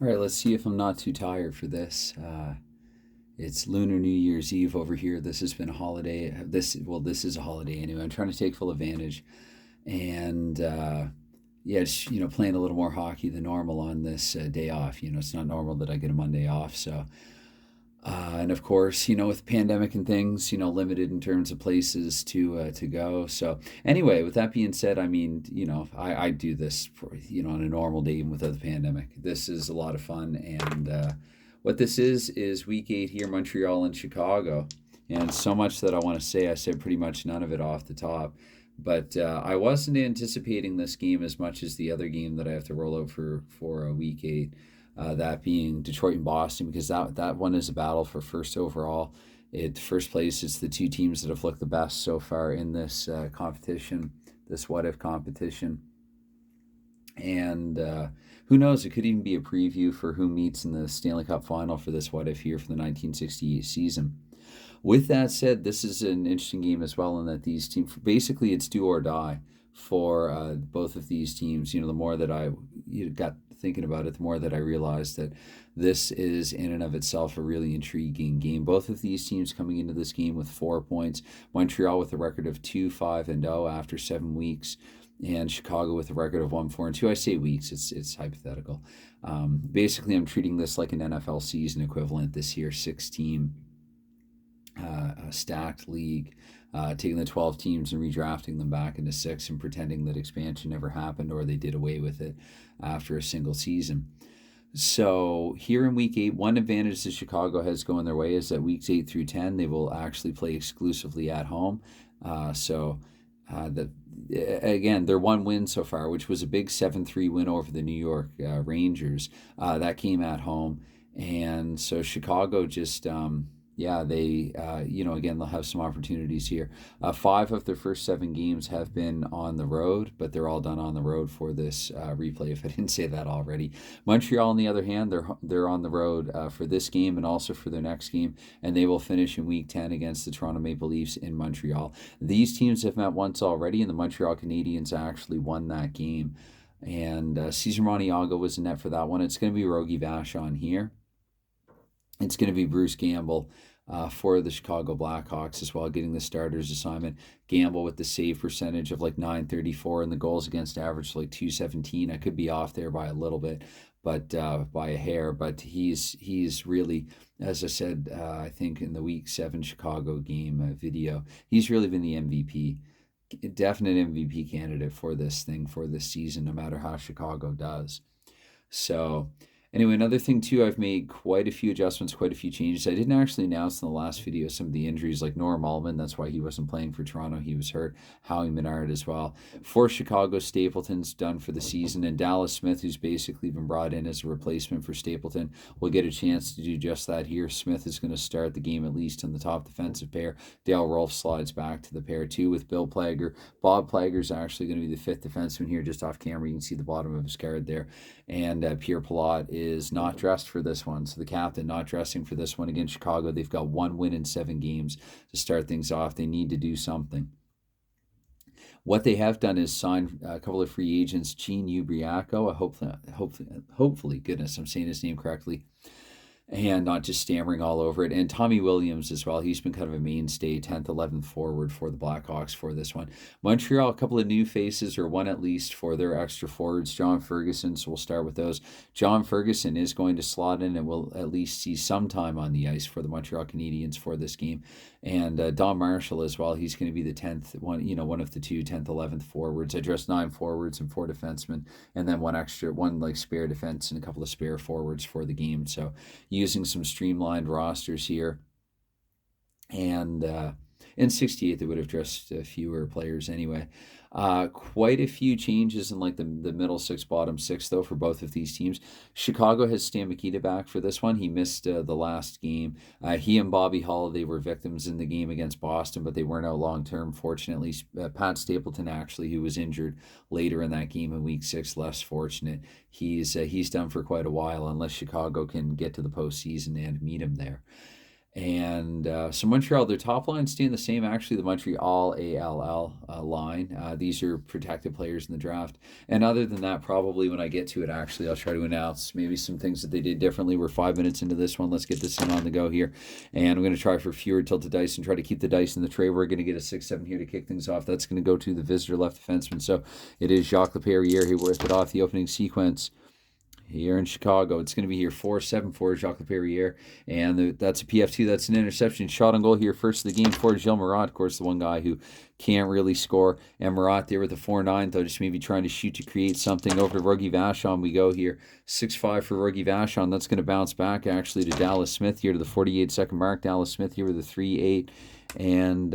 All right, let's see if I'm not too tired for this. It's Lunar New Year's Eve over here. This has been a holiday. This is a holiday anyway. I'm trying to take full advantage, and yeah, just playing a little more hockey than normal on this day off. It's not normal that I get a Monday off, so and of course, with pandemic and things, limited in terms of places to go. So anyway, with that being said, I mean, I do this for on a normal day even without the pandemic. This is a lot of fun, and what this is week 8 here, Montreal and Chicago, and so much that I want to say. I said pretty much none of it off the top. But I wasn't anticipating this game as much as the other game that I have to roll out for week 8, that being Detroit and Boston, because that one is a battle for first overall. At first place, it's the two teams that have looked the best so far in this competition, this what if competition. And who knows? It could even be a preview for who meets in the Stanley Cup final for this what if here for the 1968 season. With that said, this is an interesting game as well, in that these teams, basically, it's do or die for both of these teams. The more that I got thinking about it, the more that I realized that this is in and of itself a really intriguing game. Both of these teams coming into this game with 4 points. Montreal with a record of 2-5-0 after 7 weeks, and Chicago with a record of 1-4-2. I say weeks; it's hypothetical. Basically, I'm treating this like an NFL season equivalent this year, 6-team stacked league, taking the 12 teams and redrafting them back into 6 and pretending that expansion never happened, or they did away with it after a single season. So here in week 8, one advantage that Chicago has going their way is that weeks 8 through 10, they will actually play exclusively at home. Again, their one win so far, which was a big 7-3 win over the New York Rangers, that came at home. And so Chicago just yeah, they, again, they'll have some opportunities here. 5 of their first 7 games have been on the road, but they're all done on the road for this replay, if I didn't say that already. Montreal, on the other hand, they're on the road for this game and also for their next game, and they will finish in Week 10 against the Toronto Maple Leafs in Montreal. These teams have met once already, and the Montreal Canadiens actually won that game. And Cesar Montiago was in net for that one. It's going to be Rogie Vachon here. It's going to be Bruce Gamble for the Chicago Blackhawks as well, getting the starter's assignment. Gamble with the save percentage of like .934 and the goals against average like .217. I could be off there by a little bit, but by a hair. But he's really, as I said, I think in the Week 7 Chicago game video, he's really been the MVP. Definite MVP candidate for this thing, for this season, no matter how Chicago does. So anyway, another thing too, I've made quite a few adjustments, quite a few changes. I didn't actually announce in the last video some of the injuries, like Norm Allman. That's why he wasn't playing for Toronto. He was hurt. Howie Menard as well. For Chicago, Stapleton's done for the season, and Dallas Smith, who's basically been brought in as a replacement for Stapleton, will get a chance to do just that here. Smith is going to start the game at least in the top defensive pair. Dale Rolfe slides back to the pair too with Bill Plager. Bob Plager's actually going to be the 5th defenseman here, just off camera. You can see the bottom of his card there. And Pierre Pilote is not dressed for this one. So the captain not dressing for this one against Chicago. They've got 1 win in 7 games to start things off. They need to do something. What they have done is sign a couple of free agents. Gene Ubriaco, hopefully, goodness, I'm saying his name correctly, and not just stammering all over it. And Tommy Williams as well. He's been kind of a mainstay, 10th, 11th forward for the Blackhawks for this one. Montreal, a couple of new faces, or one at least, for their extra forwards. John Ferguson, so we'll start with those. John Ferguson is going to slot in and will at least see some time on the ice for the Montreal Canadiens for this game. And Don Marshall as well. He's going to be the 10th one, one of the two 10th, 11th forwards. I dressed 9 forwards and 4 defensemen, and then one like spare defense and a couple of spare forwards for the game. So using some streamlined rosters here. And in 68, they would have dressed fewer players anyway. Quite a few changes in like the middle 6, bottom 6, though, for both of these teams. Chicago has Stan Mikita back for this one. He missed the last game. He and Bobby Holiday were victims in the game against Boston, but they weren't out long term, fortunately. Pat Stapleton, actually, who was injured later in that game in Week 6, less fortunate. He's done for quite a while, unless Chicago can get to the postseason and meet him there. And so Montreal, their top line staying the same. Actually, the Montreal ALL line. These are protected players in the draft. And other than that, probably when I get to it, actually, I'll try to announce maybe some things that they did differently. We're 5 minutes into this one. Let's get this thing on the go here. And I'm going to try for fewer tilted dice and try to keep the dice in the tray. We're going to get a 6-7 here to kick things off. That's going to go to the visitor left defenseman. So it is Jacques Laperriere who worked it off the opening sequence here in Chicago. It's going to be here 4-7 for Jacques Laperriere, and that's a PF2. That's an interception. Shot on goal here first of the game for Gilles Marat, of course, the one guy who can't really score. And Marat there with the 4-9, though, just maybe trying to shoot to create something. Over to Rogie Vachon we go here. 6-5 for Rogie Vachon. That's going to bounce back, actually, to Dallas Smith here to the 48-second mark. Dallas Smith here with a 3-8, and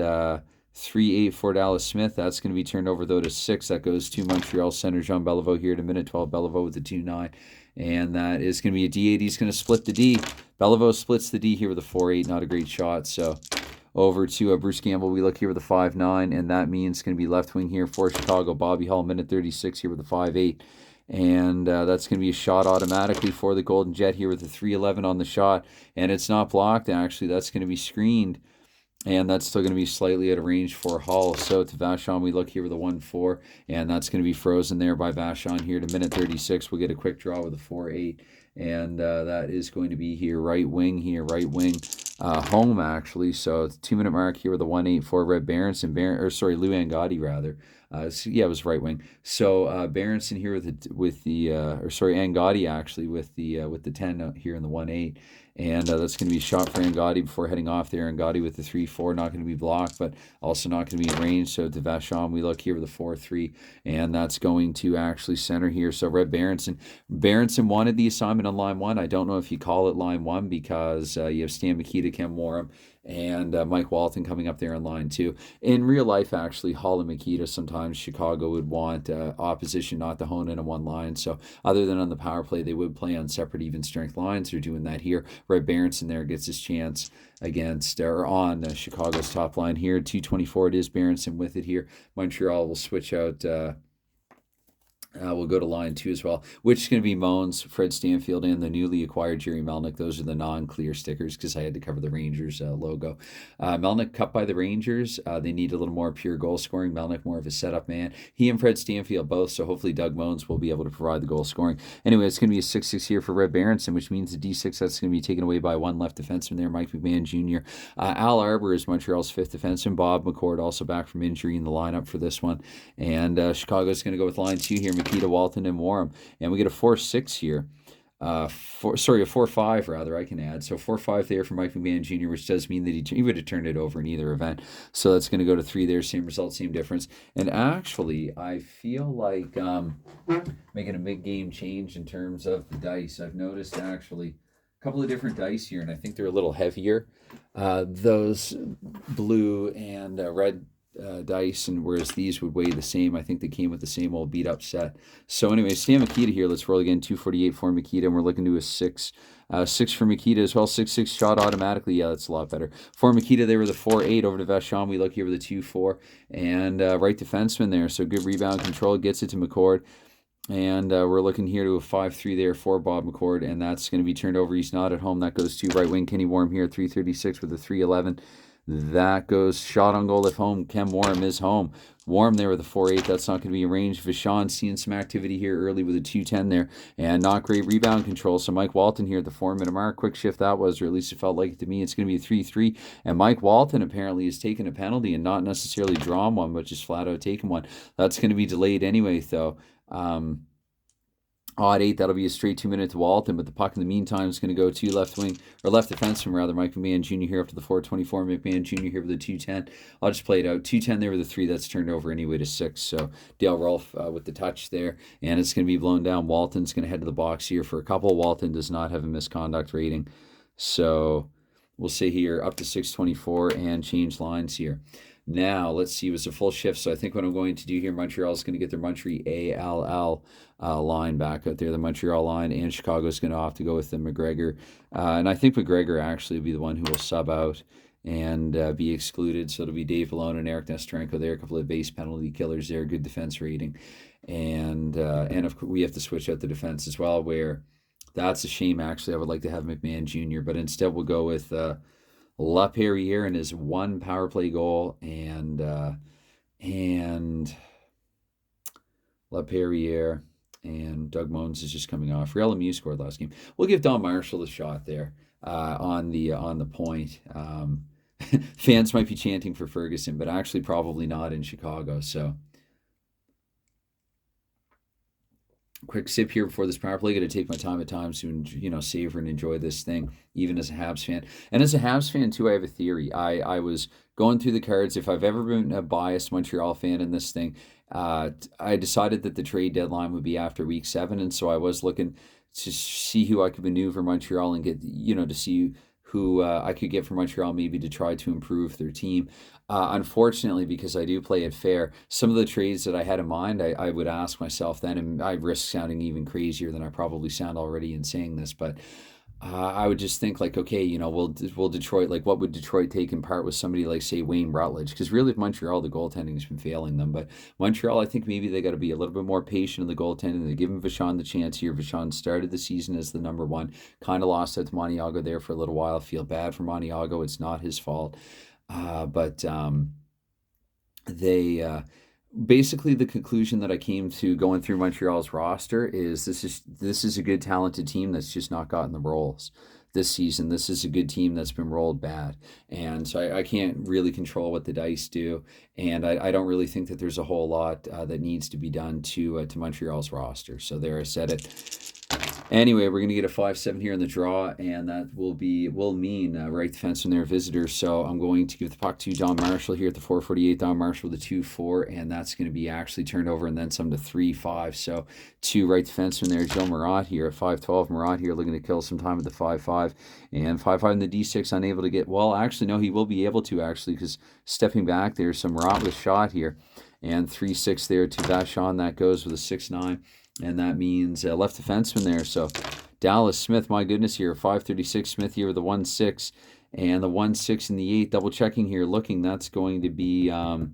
3-8 for Dallas Smith. That's going to be turned over, though, to 6. That goes to Montreal center Jean Beliveau here to minute 12. Beliveau with the 2-9. And that is going to be a D8. He's going to split the D. Beliveau splits the D here with a 4-8. Not a great shot. So over to Bruce Campbell. We look here with a 5-9. And that means it's going to be left wing here for Chicago. Bobby Hull, minute 36 here with a 5-8. And that's going to be a shot automatically for the Golden Jet here with a 3-11 on the shot. And it's not blocked, actually. That's going to be screened. And that's still going to be slightly out of range for Hull. So to Vachon, we look here with a 1-4. And that's going to be frozen there by Vachon here to minute 36. We'll get a quick draw with a 4-8. And that is going to be here, right wing, home, actually. So it's 2-minute mark here with a 1-8 for Red Berenson. Lou Angotti, rather. It was right wing. So Berenson here Angotti, actually, with the 10 here in the 1-8. And that's going to be a shot for Angotti before heading off there. Angotti with the 3-4, not going to be blocked, but also not going to be in range. So to Vachon, we look here with a 4-3, and that's going to actually center here. So Red Berenson wanted the assignment on line 1. I don't know if you call it line 1 because you have Stan Mikita, Ken Wareham, and Mike Walton coming up there in line 2. In real life, actually, Hall and Mikita, sometimes Chicago would want opposition not to hone in on one line. So other than on the power play, they would play on separate even strength lines. They're doing that here. Red Berenson there gets his chance on Chicago's top line here. 2:24 it is. Berenson with it here. Montreal will switch out. We'll go to line 2 as well, which is going to be Moans, Fred Stanfield, and the newly acquired Jerry Melnick. Those are the non-clear stickers because I had to cover the Rangers logo. Melnick cut by the Rangers. They need a little more pure goal scoring. Melnick more of a setup man. He and Fred Stanfield both, so hopefully Doug Moans will be able to provide the goal scoring. Anyway, it's going to be a 6-6 here for Red Berenson, which means the D6, that's going to be taken away by one left defenseman there, Mike McMahon Jr. Al Arbor is Montreal's 5th defenseman. Bob McCord also back from injury in the lineup for this one. And Chicago's going to go with line 2 here. Mikita, Walton, and Wareham. And we get a 4-6 here. A 4-5 rather, I can add. So 4-5 there for Mike McMahon Jr., which does mean that he would have turned it over in either event. So that's going to go to 3 there. Same result, same difference. And actually, I feel like making a big game change in terms of the dice. I've noticed actually a couple of different dice here, and I think they're a little heavier. Those blue and red dice, and whereas these would weigh the same. I think they came with the same old beat up set. So anyway, Stan Mikita here. Let's roll again. 248 for Mikita, and we're looking to a 6. 6 for Mikita as well. 6-6 shot automatically. Yeah, that's a lot better. For Mikita, they were the 4-8. Over to Vachon, we look here with a 2-4. And right defenseman there. So good rebound control. Gets it to McCord. And we're looking here to a 5-3 there for Bob McCord. And that's going to be turned over. He's not at home. That goes to right wing Kenny Wareham here. 336 with a 311. That goes shot on goal if home. Ken Wareham is home. Wareham there with a 4-8. That's not going to be in range. Vachon seeing some activity here early with a 2-10 there. And not great rebound control. So Mike Walton here at the 4-minute mark. Quick shift that was, or at least it felt like it to me. It's going to be a 3-3. And Mike Walton apparently has taken a penalty and not necessarily drawn one, but just flat out taken one. That's going to be delayed anyway, though. Odd 8, that'll be a straight 2-minute to Walton, but the puck in the meantime is going to go to left wing, or left defenseman rather, Mike McMahon Jr. here up to the 424, McMahon Jr. here with the 210. I'll just play it out. 210 there with a 3, that's turned over anyway to 6. So Dale Rolfe with the touch there, and it's going to be blown down. Walton's going to head to the box here for a couple. Walton does not have a misconduct rating. So we'll say here up to 624 and change lines here. Now, let's see, it was a full shift, so I think what I'm going to do here, Montreal is going to get their Montreal line back out there, the Montreal line, and Chicago's going to have to go with the McGregor. And I think McGregor actually will be the one who will sub out and be excluded. So it'll be Dave Malone and Eric Nestorenko there, a couple of base penalty killers there, good defense rating. And of course, we have to switch out the defense as well, where that's a shame, actually. I would like to have McMahon Jr., but instead we'll go with... LaPerriere in his one power play goal, and LaPerriere and Doug Moens is just coming off. Real Lemieux scored last game. We'll give Don Marshall a shot there on the point. Fans might be chanting for Ferguson, but actually probably not in Chicago. So quick sip here before this power play. Got to take my time at times to savor and enjoy this thing, even as a Habs fan. And as a Habs fan too, I have a theory. I was going through the cards. If I've ever been a biased Montreal fan in this thing, I decided that the trade deadline would be after week 7, and so I was looking to see who I could maneuver Montreal and get to see who I could get from Montreal maybe to try to improve their team. Unfortunately, because I do play it fair, some of the trades that I had in mind, I would ask myself then, and I risk sounding even crazier than I probably sound already in saying this, but I would just think like, okay, will Detroit, like what would Detroit take in part with somebody like, say, Wayne Rutledge? Because really with Montreal, the goaltending has been failing them. But Montreal, I think maybe they got to be a little bit more patient in the goaltending. They give him Vachon the chance here. Vachon started the season as the number 1, kind of lost out to Maniago there for a little while. Feel bad for Maniago. It's not his fault. But they... Basically, the conclusion that I came to going through Montreal's roster is this is a good, talented team that's just not gotten the roles this season. This is a good team that's been rolled bad. And so I can't really control what the dice do. And I don't really think that there's a whole lot that needs to be done to Montreal's roster. So there, I said it. Anyway, we're going to get a 5-7 here in the draw, and that will mean right defenseman their visitors. So I'm going to give the puck to Don Marshall here at the 4:48. Don Marshall with a 2-4, and that's going to be actually turned over and then some to 3-5. So 2 right defenseman there, Joe Murat here at 5-12. Murat here looking to kill some time at the 5-5. And 5-5 in the D6, unable to get... Well, actually, no, he will be able to, actually, because stepping back there, some Murat with a shot here. And 3-6 there to Vachon. That goes with a 6-9. And that means left defenseman there. So Dallas Smith, my goodness here, 5:36. Smith here with the 1-6. And the 1-6 in the 8. Double checking here, looking. That's going to be... no,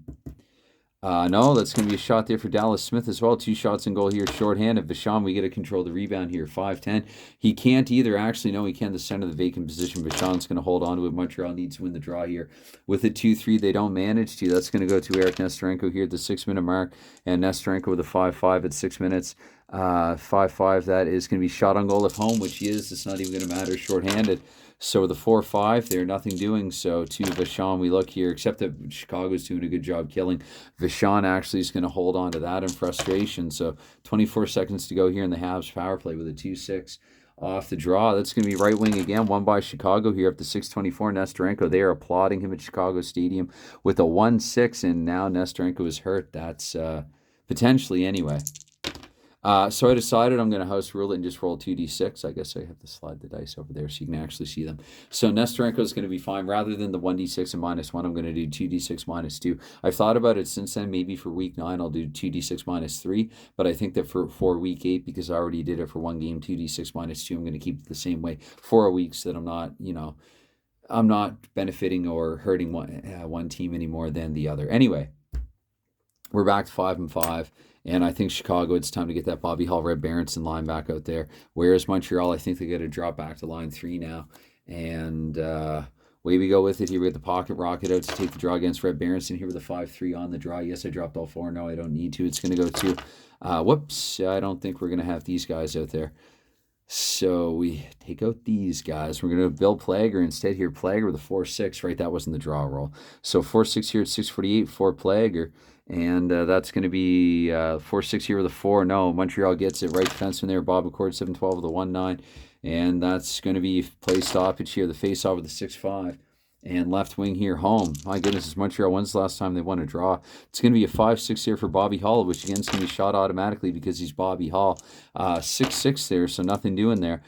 that's going to be a shot there for Dallas Smith as well. 2 shots in goal here, shorthanded. Vachon, we get to control the rebound here, 5-10. He can't either. Actually, no, he can. The center of the vacant position. Vachon's going to hold on to it. Montreal needs to win the draw here. With a 2-3, they don't manage to. That's going to go to Eric Nestorenko here at the 6-minute mark. And Nestorenko with a 5-5 at 6 minutes. 5-5, that is going to be shot on goal at home, which he is. It's not even going to matter, shorthanded. So with the 4-5, they're nothing doing. So to Vachon, we look here, except that Chicago's doing a good job killing. Vachon actually is going to hold on to that in frustration. So 24 seconds to go here in the Habs power play with a 2-6 off the draw. That's going to be right wing again, won by Chicago here up to 6:24. Nestorenko, they are applauding him at Chicago Stadium with a 1-6, and now Nestorenko is hurt. That's potentially anyway. So I decided I'm going to house rule it and just roll 2d6. I guess I have to slide the dice over there so you can actually see them. So Nestorenko is going to be fine. Rather than the 1d6 and -1, I'm going to do 2d6 -2. I've thought about it since then. Maybe for week 9, I'll do 2d6 -3. But I think that for week 8, because I already did it for one game, 2d6 -2, I'm going to keep it the same way for a week so that I'm not benefiting or hurting one team any more than the other. Anyway, we're back to 5-5. And I think Chicago, it's time to get that Bobby Hall, Red Berenson line back out there. Whereas Montreal, I think they got to drop back to line 3 now. And way we go with it here. We got the pocket rocket out to take the draw against Red Berenson here with a 5-3 on the draw. Yes, I dropped all 4. No, I don't need to. It's going to go to, whoops, I don't think we're going to have these guys out there. So we take out these guys. We're going to Bill Plager instead here. Plager with a 4-6, right? That wasn't the draw roll. So 4-6 here at 6:48 for Plager. And that's going to be 4-6 here with a 4. No, Montreal gets it. Right defenseman there, Bob McCord, 7-12 with a 1-9. And that's going to be play stoppage here. The face-off with a 6-5. And left wing here, home. My goodness, it's Montreal. When's the last time they won a draw? It's going to be a 5-6 here for Bobby Hall, which again is going to be shot automatically because he's Bobby Hall. 6-6 there, so nothing doing there.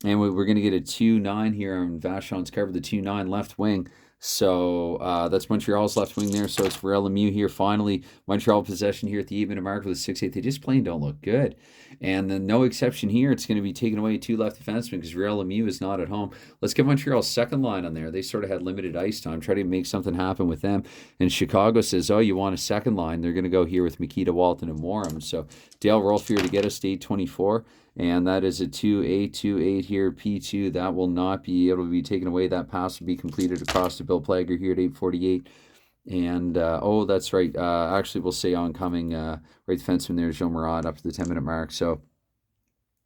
And we're going to get a 2-9 here on Vachon's cover, the 2-9 left wing. So that's Montreal's left wing there. So it's Real Lemieux here. Finally, Montreal possession here at the 8-minute mark with a 6-8. They just plain don't look good. And then no exception here. It's going to be taking away 2 left defensemen because Real Lemieux is not at home. Let's get Montreal's second line on there. They sort of had limited ice time. Try to make something happen with them. And Chicago says, oh, you want a second line? They're going to go here with Mikita, Walton, and Morum. So Dale Rolfe here to get us to 8-24. And that is a 2-8-2-8 here, P2. That will not be able to be taken away. That pass will be completed across to Bill Plager here at 8:48. And, oh, that's right. Actually, we'll say oncoming right defenseman there, Joe Murat, up to the 10-minute mark. So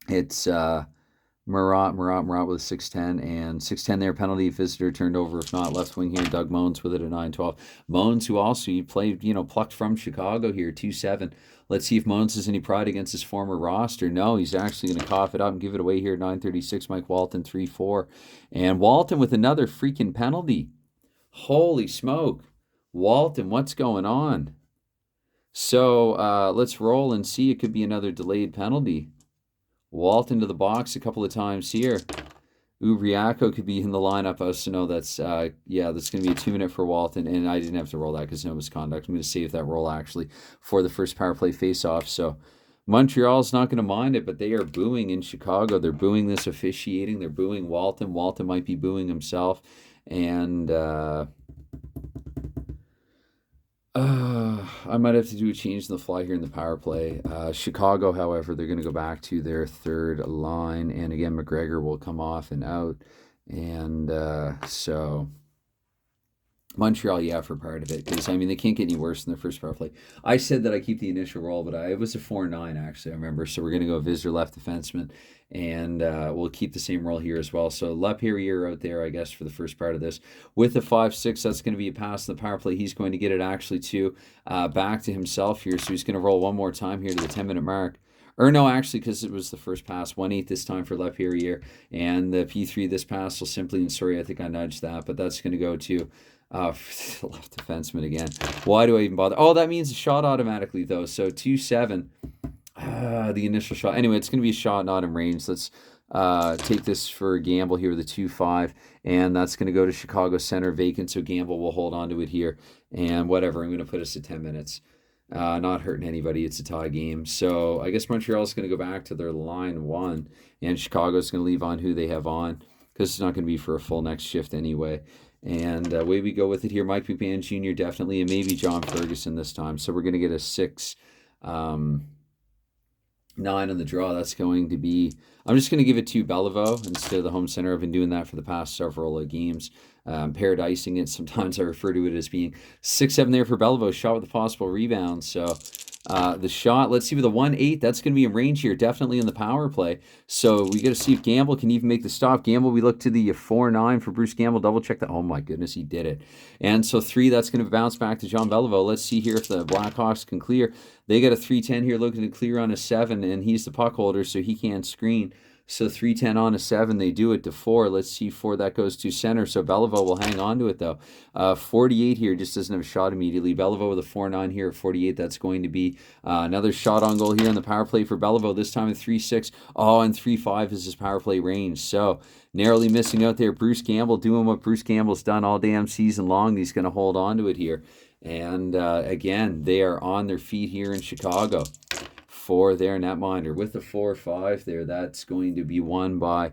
it's Murat with a 6:10, and 6:10 there, penalty, visitor turned over. If not, left wing here, Doug Moans with it at 9:12. Moans, who also he played, plucked from Chicago here, 2-7. Let's see if Moans has any pride against his former roster. No, he's actually going to cough it up and give it away here at 9:36. Mike Walton, 3-4. And Walton with another freaking penalty. Holy smoke. Walton, what's going on? So let's roll and see. It could be another delayed penalty. Walton to the box a couple of times here. Ubriaco could be in the lineup. So no, that's that's going to be a 2-minute for Walton, and I didn't have to roll that because no misconduct. I'm going to save that roll actually for the first power play face-off. So Montreal's not going to mind it, but they are booing in Chicago. They're booing this officiating. They're booing Walton. Walton might be booing himself, and I might have to do a change in the fly here in the power play. Chicago, however, they're going to go back to their third line. And again, McGregor will come off and out. And so Montreal, for part of it. Because, they can't get any worse than their first power play. I said that I keep the initial roll, but it was a 4-9, actually, I remember. So we're going to go visitor left defenseman. And we'll keep the same role here as well. So Laperriere out there, I guess, for the first part of this. With the 5-6, that's going to be a pass in the power play. He's going to get it actually back to himself here. So he's going to roll one more time here to the 10-minute mark. Or no, actually, because it was the first pass. 1-8 this time for Laperriere. And the P3, this pass will simply, and sorry, I think I nudged that, but that's going to go to left defenseman again. Why do I even bother? Oh, that means a shot automatically, though. So 2-7. The initial shot. Anyway, it's going to be a shot not in range. Let's take this for a gamble here with a 2-5, and that's going to go to Chicago center vacant, so Gamble will hold on to it here, and whatever, I'm going to put us at 10 minutes. Not hurting anybody. It's a tie game. So I guess Montreal's going to go back to their line one, and Chicago's going to leave on who they have on, because it's not going to be for a full next shift anyway. And away we go with it here. Mike McMahon Jr. definitely, and maybe John Ferguson this time. So we're going to get a 6... 9 on the draw. That's going to be, I'm just going to give it to Beliveau instead of the home center. I've been doing that for the past several games, paradising it. Sometimes I refer to it as being 6-7 there for Beliveau, shot with a possible rebound. So the shot, let's see, with a 1-8, that's going to be in range here, definitely in the power play. So we got to see if Gamble can even make the stop. Gamble, we look to the 4-9 for Bruce Gamble, double check that. Oh my goodness, he did it. And so 3, that's going to bounce back to John Beliveau. Let's see here if the Blackhawks can clear. They got a 3-10 here looking to clear on a 7, and he's the puck holder, so he can't screen. So 3-10 on a 7, they do it to 4. Let's see, 4, that goes to center. So Beliveau will hang on to it, though. 48 here, just doesn't have a shot immediately. Beliveau with a 4-9 here at 48. That's going to be another shot on goal here on the power play for Beliveau, this time at 3-6. Oh, and 3-5 is his power play range. So narrowly missing out there. Bruce Campbell doing what Bruce Campbell's done all damn season long. He's going to hold on to it here. And again, they are on their feet here in Chicago for their netminder with the 4-5 there. That's going to be won by,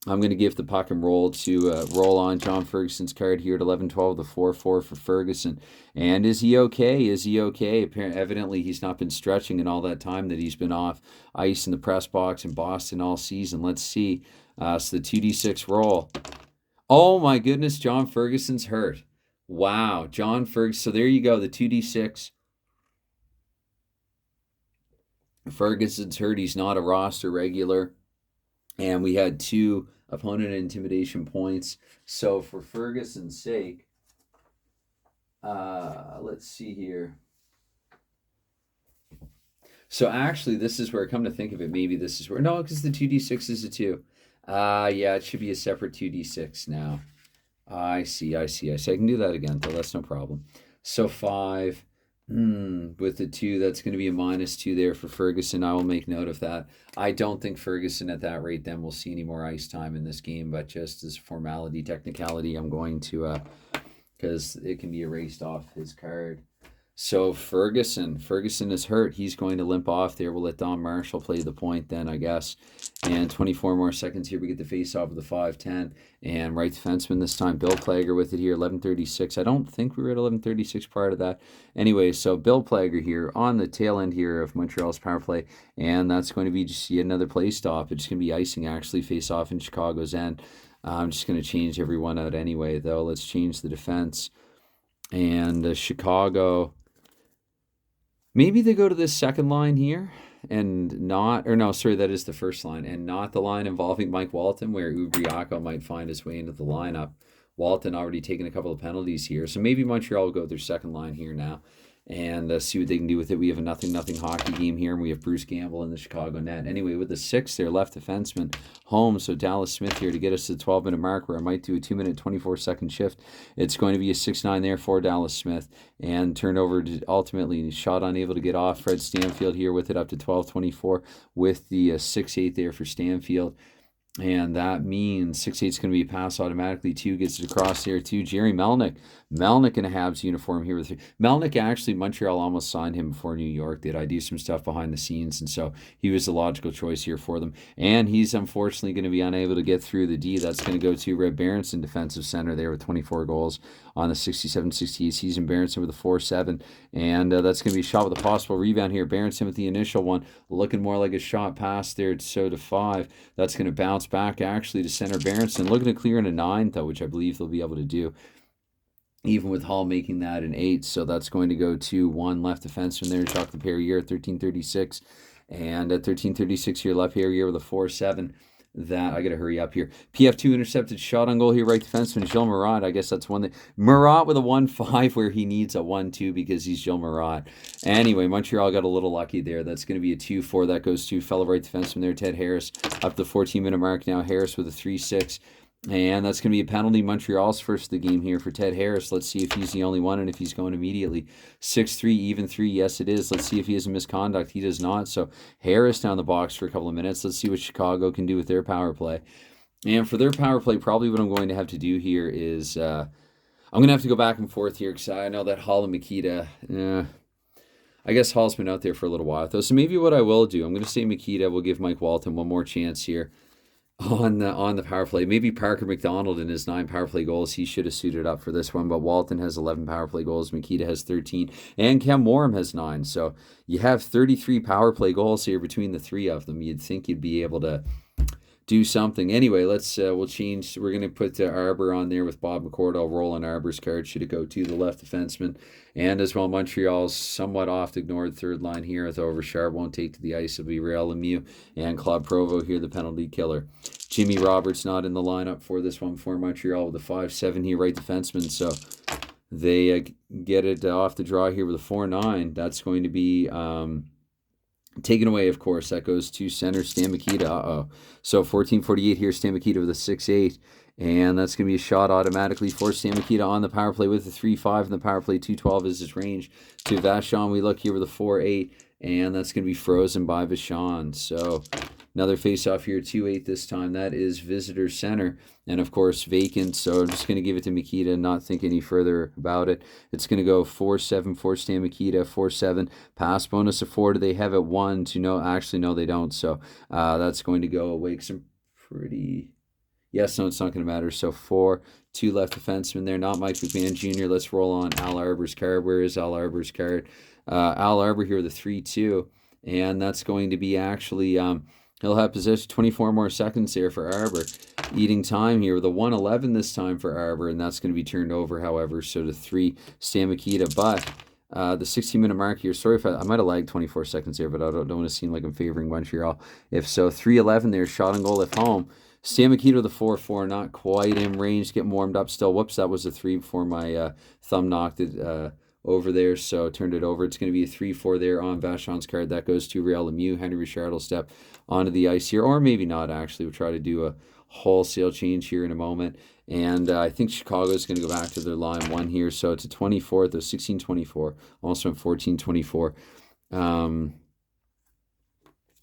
I'm going to give the puck and roll to roll on John Ferguson's card here at 11-12, the 4-4 for Ferguson. And is he okay? Is he okay? Evidently, he's not been stretching in all that time that he's been off ice in the press box in Boston all season. Let's see. So the 2d6 roll. Oh my goodness, John Ferguson's hurt. Wow, John Ferguson. So there you go, the 2d6. Ferguson's hurt. He's not a roster regular. And we had 2 opponent intimidation points. So for Ferguson's sake, let's see here. So actually, this is where, come to think of it, maybe this is where, no, because the 2d6 is a 2. Yeah, it should be a separate 2d6 now. I see. I can do that again, though. That's no problem. So 5... with the 2, that's going to be a -2 there for Ferguson. I will make note of that. I don't think Ferguson at that rate then will see any more ice time in this game, but just as formality, technicality, I'm going to, because it can be erased off his card. So Ferguson is hurt. He's going to limp off there. We'll let Don Marshall play the point then, I guess. And 24 more seconds here. We get the face off of the 5-10. And right defenseman this time, Bill Plager with it here, 11:36. I don't think we were at 11:36 prior to that. Anyway, so Bill Plager here on the tail end here of Montreal's power play. And that's going to be just yet another play stop. It's going to be icing, actually, face off in Chicago's end. I'm just going to change everyone out anyway, though. Let's change the defense. And Chicago... Maybe they go to this second line here and not, or no, sorry, that is the first line, and not the line involving Mike Walton, where Ubriaco might find his way into the lineup. Walton already taken a couple of penalties here, so maybe Montreal will go with their second line here now and see what they can do with it. We have a 0-0 hockey game here, and we have Bruce Gamble in the Chicago net. Anyway, with the 6th, their left defenseman home, so Dallas Smith here to get us to the 12-minute mark, where I might do a 2-minute, 24-second shift. It's going to be a 6-9 there for Dallas Smith, and turned over to ultimately shot unable to get off. Fred Stanfield here with it up to 12-24 with the 6-8 there for Stanfield. And that means 6-8 is going to be a pass automatically. 2 gets it across there to Jerry Melnick. Melnick in a Habs uniform here with 3. Melnick, actually, Montreal almost signed him before New York. They had do some stuff behind the scenes, and so he was the logical choice here for them. And he's unfortunately going to be unable to get through the D. That's going to go to Red Berenson, defensive center there with 24 goals on the 67-68 season. Berenson with a 4-7, and that's going to be a shot with a possible rebound here. Berenson with the initial one, looking more like a shot pass there, so to 5. That's going to bounce back actually to center Berenson, looking to clear in a 9 though, which I believe they'll be able to do, even with Hall making that an 8. So that's going to go to 1 left defenseman there, Jacques Laperriere at 13:36, and at 13:36 here, Laperriere with a 4-7. That I gotta hurry up here. PF2 intercepted shot on goal here, right defenseman Gilles Marat. I guess that's one that Marat with a 1-5 where he needs a 1-2 because he's Gilles Marat. Anyway, Montreal got a little lucky there. That's going to be a 2-4. That goes to fellow right defenseman there, Ted Harris, up to the 14-minute mark now. Harris with a 3-6. And that's going to be a penalty. Montreal's first of the game here for Ted Harris. Let's see if he's the only one and if he's going immediately. 6-3, even 3. Yes, it is. Let's see if he has a misconduct. He does not. So Harris down the box for a couple of minutes. Let's see what Chicago can do with their power play. And for their power play, probably what I'm going to have to do here is I'm going to have to go back and forth here because I know that Hall and Mikita, I guess Hall's been out there for a little while, though. So maybe what I will do, I'm going to say Mikita will give Mike Walton one more chance here on the power play. Maybe Parker McDonald in his 9 power play goals, he should have suited up for this one, but Walton has 11 power play goals, Mikita has 13, and Cam Morum has 9. So you have 33 power play goals here between the 3 of them. You'd think you'd be able to do something. Anyway, we'll change. We're going to put Arbor on there with Bob McCord. I'll roll on Arbor's card. Should it go to the left defenseman? And as well, Montreal's somewhat oft-ignored third line here with Oversharp won't take to the ice. It'll be Real Lemieux and Claude Provo here, the penalty killer. Jimmy Roberts not in the lineup for this one for Montreal with a 5-7 here, right defenseman. So they get it off the draw here with a 4-9. That's going to be... taken away, of course. That goes to center Stan Mikita. So 14:48 here, Stan Mikita with a 6-8. And that's going to be a shot automatically for Stan Mikita on the power play with a 3-5. And the power play 2-12 is his range. To Vachon, we look here with a 4-8. And that's going to be frozen by Vachon. So another face-off here, 2-8 this time. That is visitor center. And, of course, vacant. So I'm just going to give it to Mikita and not think any further about it. It's going to go 4-7 for Stan Mikita, 4-7. Pass bonus of 4. Do they have it 1 to no? Actually, no, they don't. So that's going to go away some pretty... Yes, no, it's not going to matter. So 4, 2 left defensemen there. Not Mike McMahon Jr. Let's roll on Al Arbor's card. Where is Al Arbor's card? Al Arbor here with a 3-2. And that's going to be actually... he'll have possession 24 more seconds there for Arbor. Eating time here with a 1-11 this time for Arbor. And that's going to be turned over, however. So to 3, Stan Mikita. But... the 16-minute mark here. Sorry if I might have lagged 24 seconds there, but I don't want to seem like I'm favoring Montreal. If so, 3-11 there, shot on goal at home. Stan Mikita with a 4-4, not quite in range, getting warmed up still. Whoops, that was a 3 before my thumb knocked it over there, so turned it over. It's going to be a 3-4 there on Vachon's card. That goes to Real Lemieux. Henry Richard will step onto the ice here, or maybe not, actually. We'll try to do a wholesale change here in a moment. And I think Chicago is going to go back to their line 1 here. So it's a 24, though 16-24, almost went 14-24.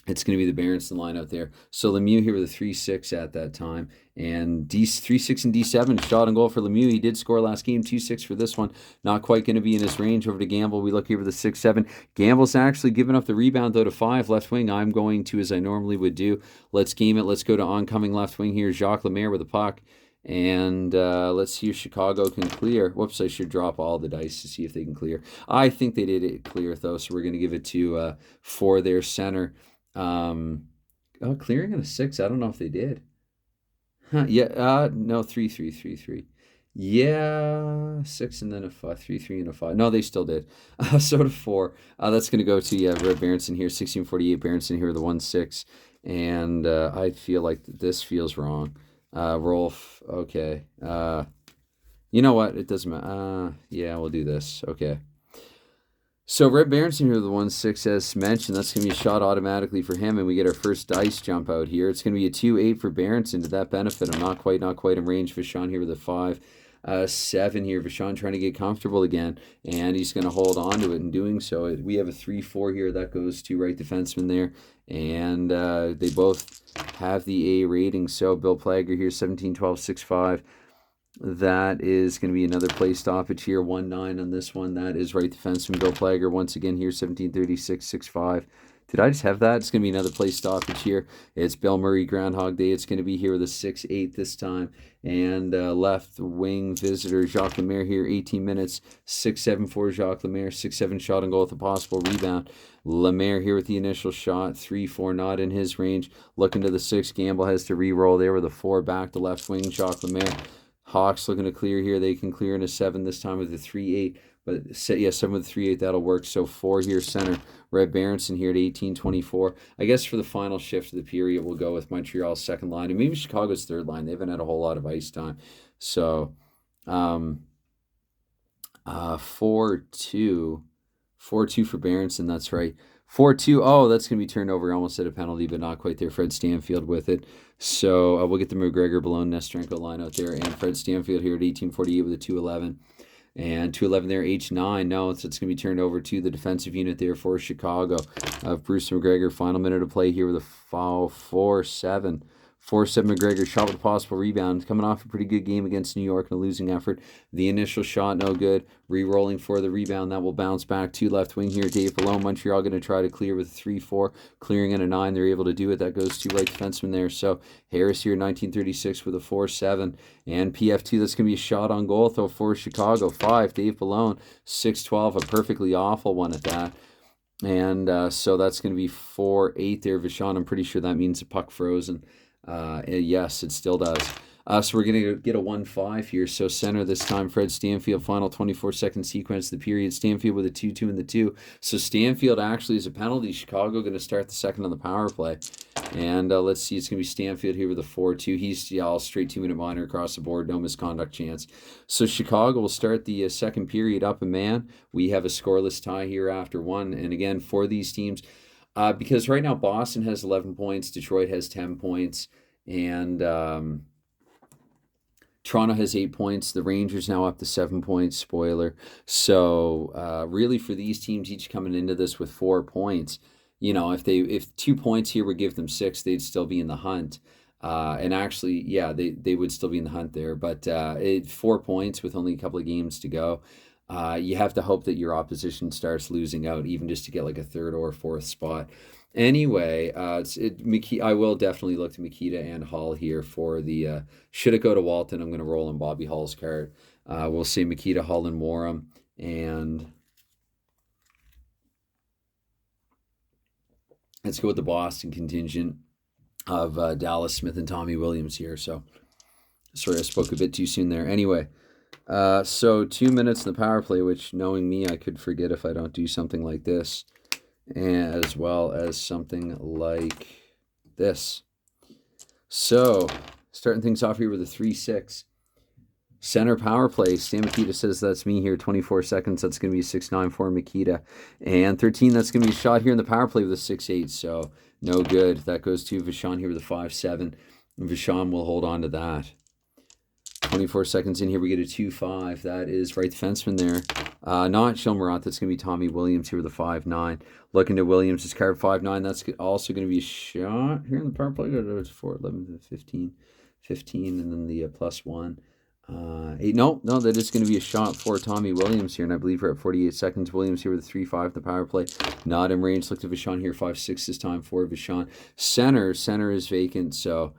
It's going to be the Berenson line out there. So Lemieux here with a 3-6 at that time. And 3-6 and D7 shot on goal for Lemieux. He did score last game, 2-6 for this one. Not quite going to be in his range. Over to Gamble. We look here with a 6-7. Gamble's actually given up the rebound, though, to 5. Left wing, I'm going to, as I normally would do. Let's game it. Let's go to oncoming left wing here. Jacques Lemaire with a puck. And let's see if Chicago can clear. Whoops, I should drop all the dice to see if they can clear. I think they did it clear, though, so we're going to give it to for their center. Clearing on a 6. I don't know if they did. Yeah. No, 3-3. Yeah, 6 and then a 5. 3-3 and a 5. No, they still did. So to 4. That's going to go to Red Berenson here. 1648 Berenson here with the 1-6. And I feel like this feels wrong. Rolf. Okay. You know what? It doesn't matter. Yeah, we'll do this. Okay. So Red Berenson here with the 1-6, as mentioned. That's going to be a shot automatically for him, and we get our first dice jump out here. It's going to be a 2-8 for Berenson. Did that benefit him? Not quite in range. Vachon here with a 5-7 here. Vachon trying to get comfortable again, and he's going to hold on to it in doing so. We have a 3-4 here. That goes to right defenseman there, and they both have the A rating. So Bill Plager here, 17-12, 6-5. That is going to be another play stoppage here, 1-9 on this one. That is right defenseman Bill Plager once again here, 17-36, 6-5. Did I just have that? It's going to be another play stoppage here. It's Bill Murray Groundhog Day. It's going to be here with a 6-8 this time. And left wing visitor Jacques Lemaire here, 18 minutes, 6-7 for Jacques Lemaire, 6-7 shot on goal with a possible rebound. Lemaire here with the initial shot, 3-4 not in his range. Looking to the 6. Gamble has to re-roll there with a 4 back to left wing. Jacques Lemaire. Hawks looking to clear here. They can clear in a 7 this time with a 3-8. But, 7 with a 3-8, that'll work. So 4 here, center. Red Berenson here at 18-24. I guess for the final shift of the period, we'll go with Montreal's second line. And maybe Chicago's third line. They haven't had a whole lot of ice time. So 4-2. 4-2 for Berenson, that's right. 4-2. Oh, that's going to be turned over. Almost at a penalty, but not quite there. Fred Stanfield with it. So we'll get the McGregor, Balone, Nesterenko line out there. And Fred Stanfield here at 18-48 with a 2-11. And 2-11 there, H9. No, so it's going to be turned over to the defensive unit there for Chicago. Bruce McGregor, final minute of play here with a foul, 4-7. 4-7 McGregor, shot with a possible rebound. Coming off a pretty good game against New York in a losing effort. The initial shot, no good. Re-rolling for the rebound. That will bounce back to left wing here. Dave Malone. Montreal going to try to clear with a 3-4. Clearing in a 9. They're able to do it. That goes to right defenseman there. So Harris here, 1936 with a 4-7. And PF2, that's going to be a shot on goal, though, for Chicago. 5, Dave Malone. 6-12, a perfectly awful one at that. And so that's going to be 4-8 there. Vachon, I'm pretty sure that means the puck frozen. Yes, it still does. So we're going to get a 1-5 here. So center this time, Fred Stanfield, final 24-second sequence of the period. Stanfield with a 2-2 in the 2. So Stanfield actually is a penalty. Chicago going to start the second on the power play. And let's see, it's going to be Stanfield here with a 4-2. He's all straight 2-minute minor across the board, no misconduct chance. So Chicago will start the second period up a man. We have a scoreless tie here after 1. And again, for these teams, because right now Boston has 11 points, Detroit has 10 points, and Toronto has 8 points. The Rangers now up to 7 points. Spoiler. So really, for these teams, each coming into this with 4 points, you know, if 2 points here would give them 6, they'd still be in the hunt. And actually, yeah, they would still be in the hunt there. But 4 points with only a couple of games to go. You have to hope that your opposition starts losing out, even just to get like a 3rd or 4th spot. Anyway, I will definitely look to Mikita and Hall here for the. Should it go to Walton, I'm going to roll on Bobby Hall's card. We'll say Mikita, Hall, and Warham, and let's go with the Boston contingent of Dallas Smith and Tommy Williams here. So, sorry, I spoke a bit too soon there. Anyway. So 2 minutes in the power play, which, knowing me, I could forget if I don't do something like this, as well as something like this. So, starting things off here with a 3-6. Center power play. Stan Mikita says that's me here, 24 seconds. That's going to be 6-9 for Mikita. And 13, that's going to be a shot here in the power play with a 6-8. So, no good. That goes to Vachon here with a 5-7. And Vachon will hold on to that. 24 seconds in here, we get a 2-5. That is right defenseman there. Not Shilmarat. That's going to be Tommy Williams here with a 5-9. Looking to Williams, his card 5-9. That's also going to be a shot here in the power play. It's 4-11, 15, 15, and then the +1. 8. No, that is going to be a shot for Tommy Williams here, and I believe we're at 48 seconds. Williams here with a 3-5 the power play. Not in range. Looked at Vachon here, 5-6 this time for Vachon. Center is vacant, so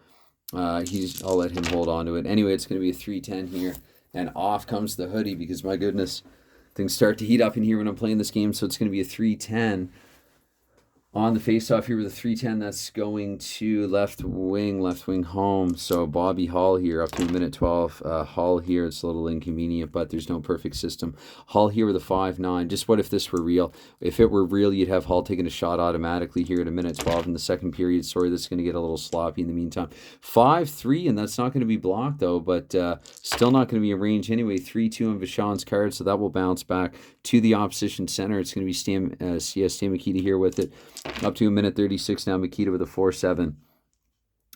I'll let him hold on to it. Anyway, it's going to be a 3-10 here, and off comes the hoodie because, my goodness, things start to heat up in here when I'm playing this game, so it's going to be a 3-10. On the face-off here with a 3-10, that's going to left wing home. So Bobby Hall here up to a minute 12. Hall here, it's a little inconvenient, but there's no perfect system. Hall here with a 5-9. Just what if this were real? If it were real, you'd have Hall taking a shot automatically here at a minute 12 in the second period. Sorry, that's going to get a little sloppy in the meantime. 5-3, and that's not going to be blocked, though, but still not going to be in range anyway. 3-2 on Vachon's card, so that will bounce back to the opposition center. It's going to be Stan Mikita here with it. Up to a minute 36 now. Mikita with a 4-7.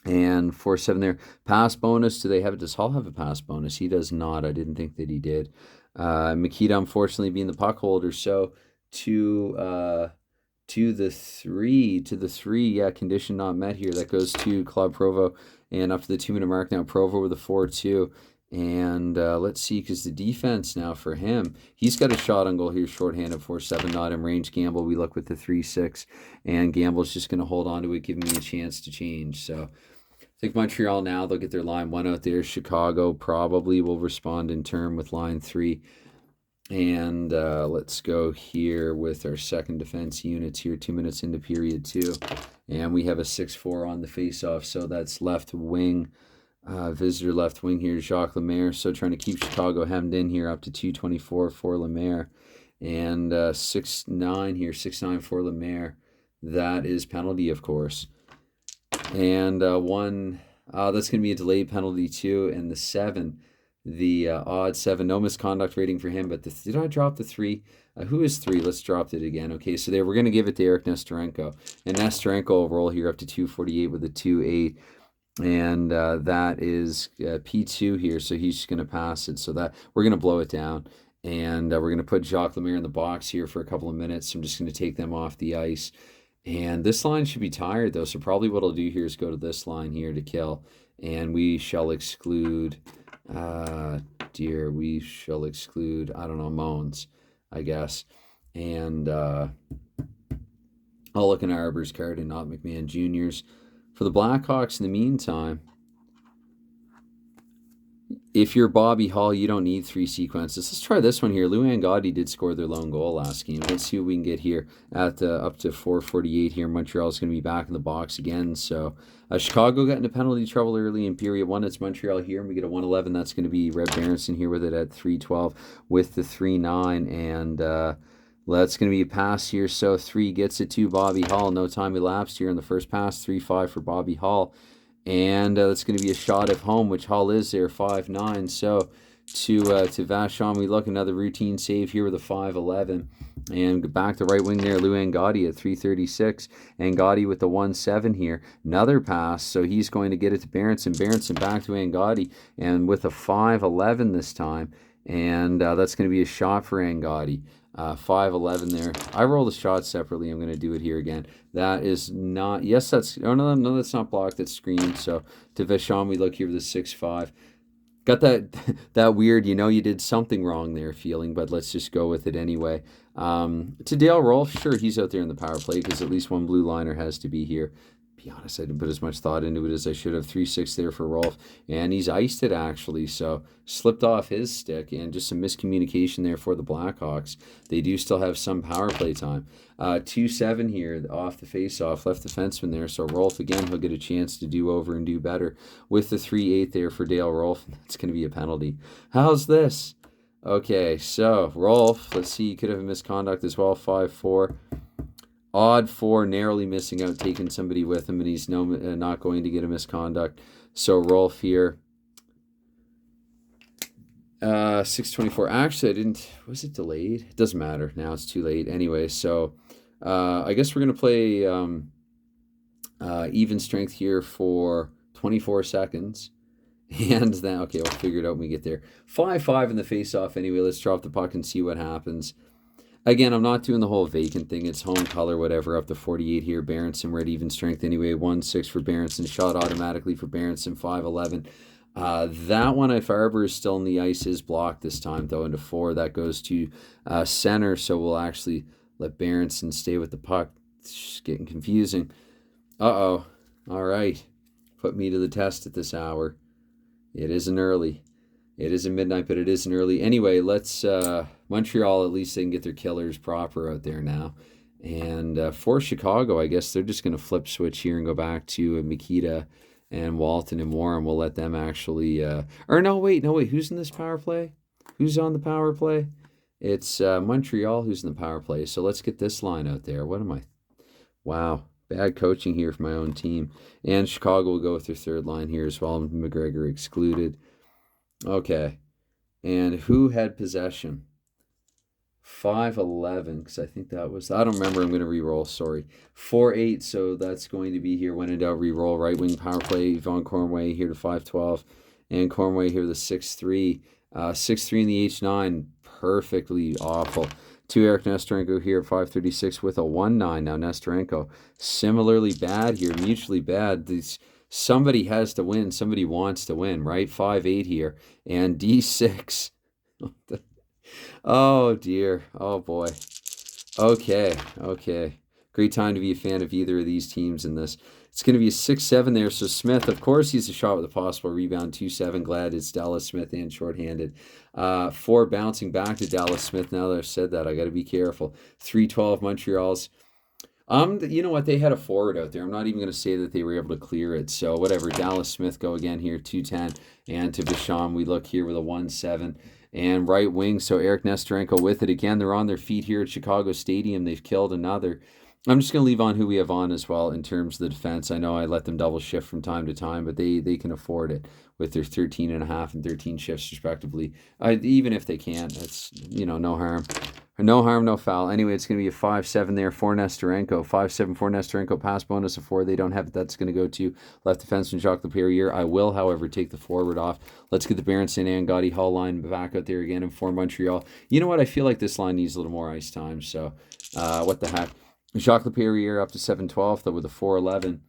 And 4-7 there. Pass bonus. Do they have it? Does Hall have a pass bonus? He does not. I didn't think that he did. Mikita, unfortunately, being the puck holder. So to the 3. Yeah, condition not met here. That goes to Claude Provo. And up to the 2-minute mark now. Provo with a 4-2. And let's see, because the defense now for him, he's got a shot on goal here, shorthanded 4-7, not in range. Gamble, we look with the 3-6, and Gamble's just going to hold on to it, giving me a chance to change. So I think Montreal now, they'll get their line 1 out there. Chicago probably will respond in turn with line 3. And let's go here with our second defense units here, 2 minutes into period 2. And we have a 6-4 on the face-off, so that's left wing. Visitor left wing here, Jacques Lemaire. So trying to keep Chicago hemmed in here up to 2:24 for Lemaire. And 6-9 here, 6-9 for Lemaire. That is penalty, of course. And one, that's going to be a delayed penalty too. And the 7, the odd 7, no misconduct rating for him. But did I drop the 3? Who is 3? Let's drop it again. Okay, so we're going to give it to Eric Nestorenko. And Nestorenko will roll here up to 2:48 with a 2-8. And that is P2 here, so he's just going to pass it. So that we're going to blow it down, and we're going to put Jacques Lemaire in the box here for a couple of minutes. I'm just going to take them off the ice, and this line should be tired though. So probably what I'll do here is go to this line here to kill, and we shall exclude. We shall exclude. I don't know, Moans, I guess, and I'll look in Arbor's card and not McMahon Jr.'s. For the Blackhawks, in the meantime, if you're Bobby Hall, you don't need 3 sequences. Let's try this one here. Lou Angotti did score their lone goal last game. Let's see what we can get here at up to 4:48 here. Montreal's going to be back in the box again. So Chicago got into penalty trouble early in period 1. It's Montreal here, and we get a 1-11. That's going to be Red Berenson here with it at 3:12 with the 3-9. And that's going to be a pass here. So 3 gets it to Bobby Hall. No time elapsed here in the first pass. 3-5 for Bobby Hall. And that's going to be a shot at home, which Hall is there, 5-9. So to Vachon, we look another routine save here with a 5-11. And back to right wing there, Lou Angotti at 3:36. Angotti with the 1-7 here. Another pass, so he's going to get it to Berenson. Berenson back to Angotti, and with a 5-11 this time. And that's going to be a shot for Angotti. 5-11 there. I roll the shot separately. I'm going to do it here again. That is not, yes, that's, oh no, that's not blocked. That's screened. So to Vachon, we look here with a 6-5. Got that weird, you did something wrong there feeling, but let's just go with it anyway. To Dale Rolfe, sure, he's out there in the power play because at least one blue liner has to be here. Be honest, I didn't put as much thought into it as I should have. 3-6 there for Rolfe, and he's iced it actually, so slipped off his stick, and just some miscommunication there for the Blackhawks. They do still have some power play time. 2-7 here off the face-off, left defenseman there, so Rolfe again, he'll get a chance to do over and do better with the 3-8 there for Dale Rolfe. That's going to be a penalty. How's this? Okay, so Rolfe, let's see, he could have a misconduct as well. 5-4. Odd 4, narrowly missing out, taking somebody with him, and he's not going to get a misconduct. So Rolfe here, 6:24. Actually, I didn't. Was it delayed? It doesn't matter. Now it's too late. Anyway, so I guess we're going to play even strength here for 24 seconds. And then, okay, we'll figure it out when we get there. 5-5 in the face-off anyway. Let's drop the puck and see what happens. Again, I'm not doing the whole vacant thing. It's home color, whatever, up to 48 here. Berenson, we're at even strength anyway. 1-6 for Berenson. Shot automatically for Berenson, 5-11. That one, if Arbor is still in the ice, is blocked this time, though, into 4. That goes to center, so we'll actually let Berenson stay with the puck. It's just getting confusing. Uh-oh. All right. Put me to the test at this hour. It isn't early. It isn't midnight, but it isn't early. Anyway, let's Montreal, at least they can get their killers proper out there now. And for Chicago, I guess they're just going to flip switch here and go back to Mikita and Walton and Warren. We'll let them actually... no, wait. Who's in this power play? Who's on the power play? It's Montreal who's in the power play. So let's get this line out there. What am I... Wow. Bad coaching here for my own team. And Chicago will go with their third line here as well. McGregor excluded. Okay. And who had possession? 5-11, because I think that was... I don't remember. I'm going to re-roll. Sorry. 4-8, so that's going to be here. When in doubt, re-roll. Right wing power play. Yvonne Cornway here to 5-12. And Cornway here to 6-3. 6-3 in the H9. Perfectly awful. To Eric Nestorenko here at 5:36 with a 1-9. Now Nestorenko similarly bad here, mutually bad. Somebody has to win. Somebody wants to win, right? 5-8 here. And D6. Oh, dear. Oh, boy. Okay. Great time to be a fan of either of these teams in this. It's going to be a 6-7 there. So Smith, of course, he's a shot with a possible rebound. 2-7. Glad it's Dallas Smith and shorthanded. 4 bouncing back to Dallas Smith. Now that I've said that, I got to be careful. 3-12 Montreal's. You know what? They had a forward out there. I'm not even going to say that they were able to clear it. So whatever. Dallas Smith go again here. 2-10. And to Bisham, we look here with a 1-7. And right wing. So Eric Nestorenko with it again. They're on their feet here at Chicago Stadium. They've killed another. I'm just going to leave on who we have on as well in terms of the defense. I know I let them double shift from time to time, but they can afford it with their 13.5 and 13 shifts respectively. Even if they can't, it's, no harm. No harm, no foul. Anyway, it's going to be a 5-7 there for Nestorenko. 5-7 for Nestorenko. Pass bonus of 4. They don't have it. That's going to go to left defenseman Jacques Laperriere. I will, however, take the forward off. Let's get the Berenson and Gotti Hall line back out there again and for Montreal. You know what? I feel like this line needs a little more ice time, so what the heck. Jacques Laperriere up to 7-12, though, with a 4-11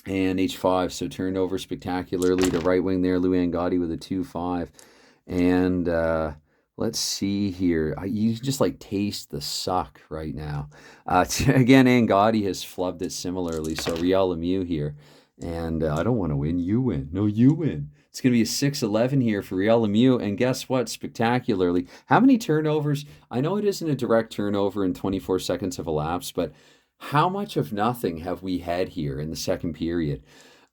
and H5. So turned over spectacularly to right wing there. Lou Angotti with a 2-5. And let's see here. You just taste the suck right now. Again, Angotti has flubbed it similarly. So Riel Lemieux here. And I don't want to win. You win. No, you win. It's going to be a 6-11 here for Riel Lemieux. And guess what? Spectacularly. How many turnovers? I know it isn't a direct turnover in 24 seconds have elapsed, but how much of nothing have we had here in the second period?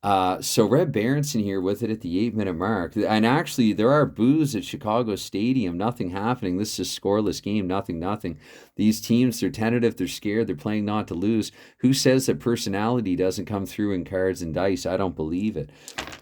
So Red Berenson here with it at the 8-minute mark. And actually, there are boos at Chicago Stadium. Nothing happening. This is a scoreless game. Nothing. These teams, they're tentative. They're scared. They're playing not to lose. Who says that personality doesn't come through in cards and dice? I don't believe it.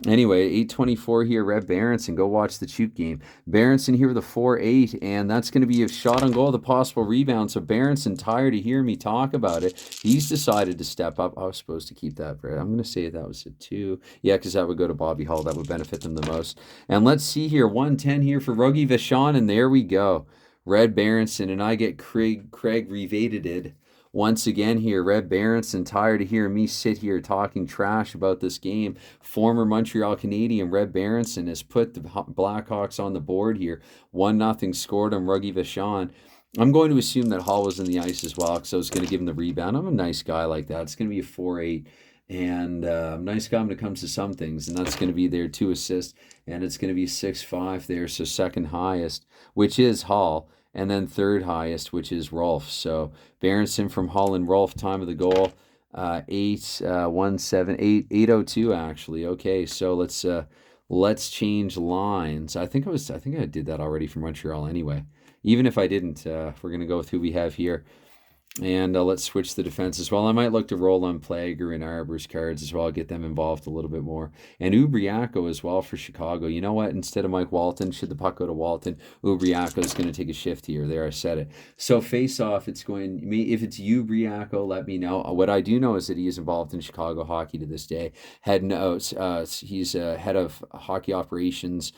Anyway, 8:24 here, Red Berenson. Go watch the Choop game. Berenson here with a 4-8, and that's going to be a shot on goal, the possible rebound. So Berenson, tired of hearing me talk about it, he's decided to step up. I was supposed to keep that, Brad. I'm going to say that was a 2. Yeah, because that would go to Bobby Hull. That would benefit them the most. And let's see here, 110 here for Rogie Vachon, and there we go. Red Berenson, and I get Craig revaded once again here. Red Berenson, tired of hearing me sit here talking trash about this game. Former Montreal Canadian Red Berenson has put the Blackhawks on the board here. 1-0 scored on Rogie Vachon. I'm going to assume that Hall was in the ice as well, because I was going to give him the rebound. I'm a nice guy like that. It's going to be a 4-8. And nice guy when it comes to some things, and that's going to be their 2 assists, and it's going to be 6-5 there, so second highest, which is Hall, and then third highest, which is Rolf. So Berenson from Hall and Rolf, time of the goal, 8:02 actually. Okay, so let's change lines. I think I did that already for Montreal anyway. Even if I didn't, we're going to go with who we have here. And let's switch the defense as well. I might look to roll on Plager and Arbor's cards as well, get them involved a little bit more. And Ubriaco as well for Chicago. You know what? Instead of Mike Walton, should the puck go to Walton, Ubriaco is going to take a shift here. There, I said it. So face off, it's going. If it's Ubriaco, let me know. What I do know is that he is involved in Chicago hockey to this day. He's head of hockey operations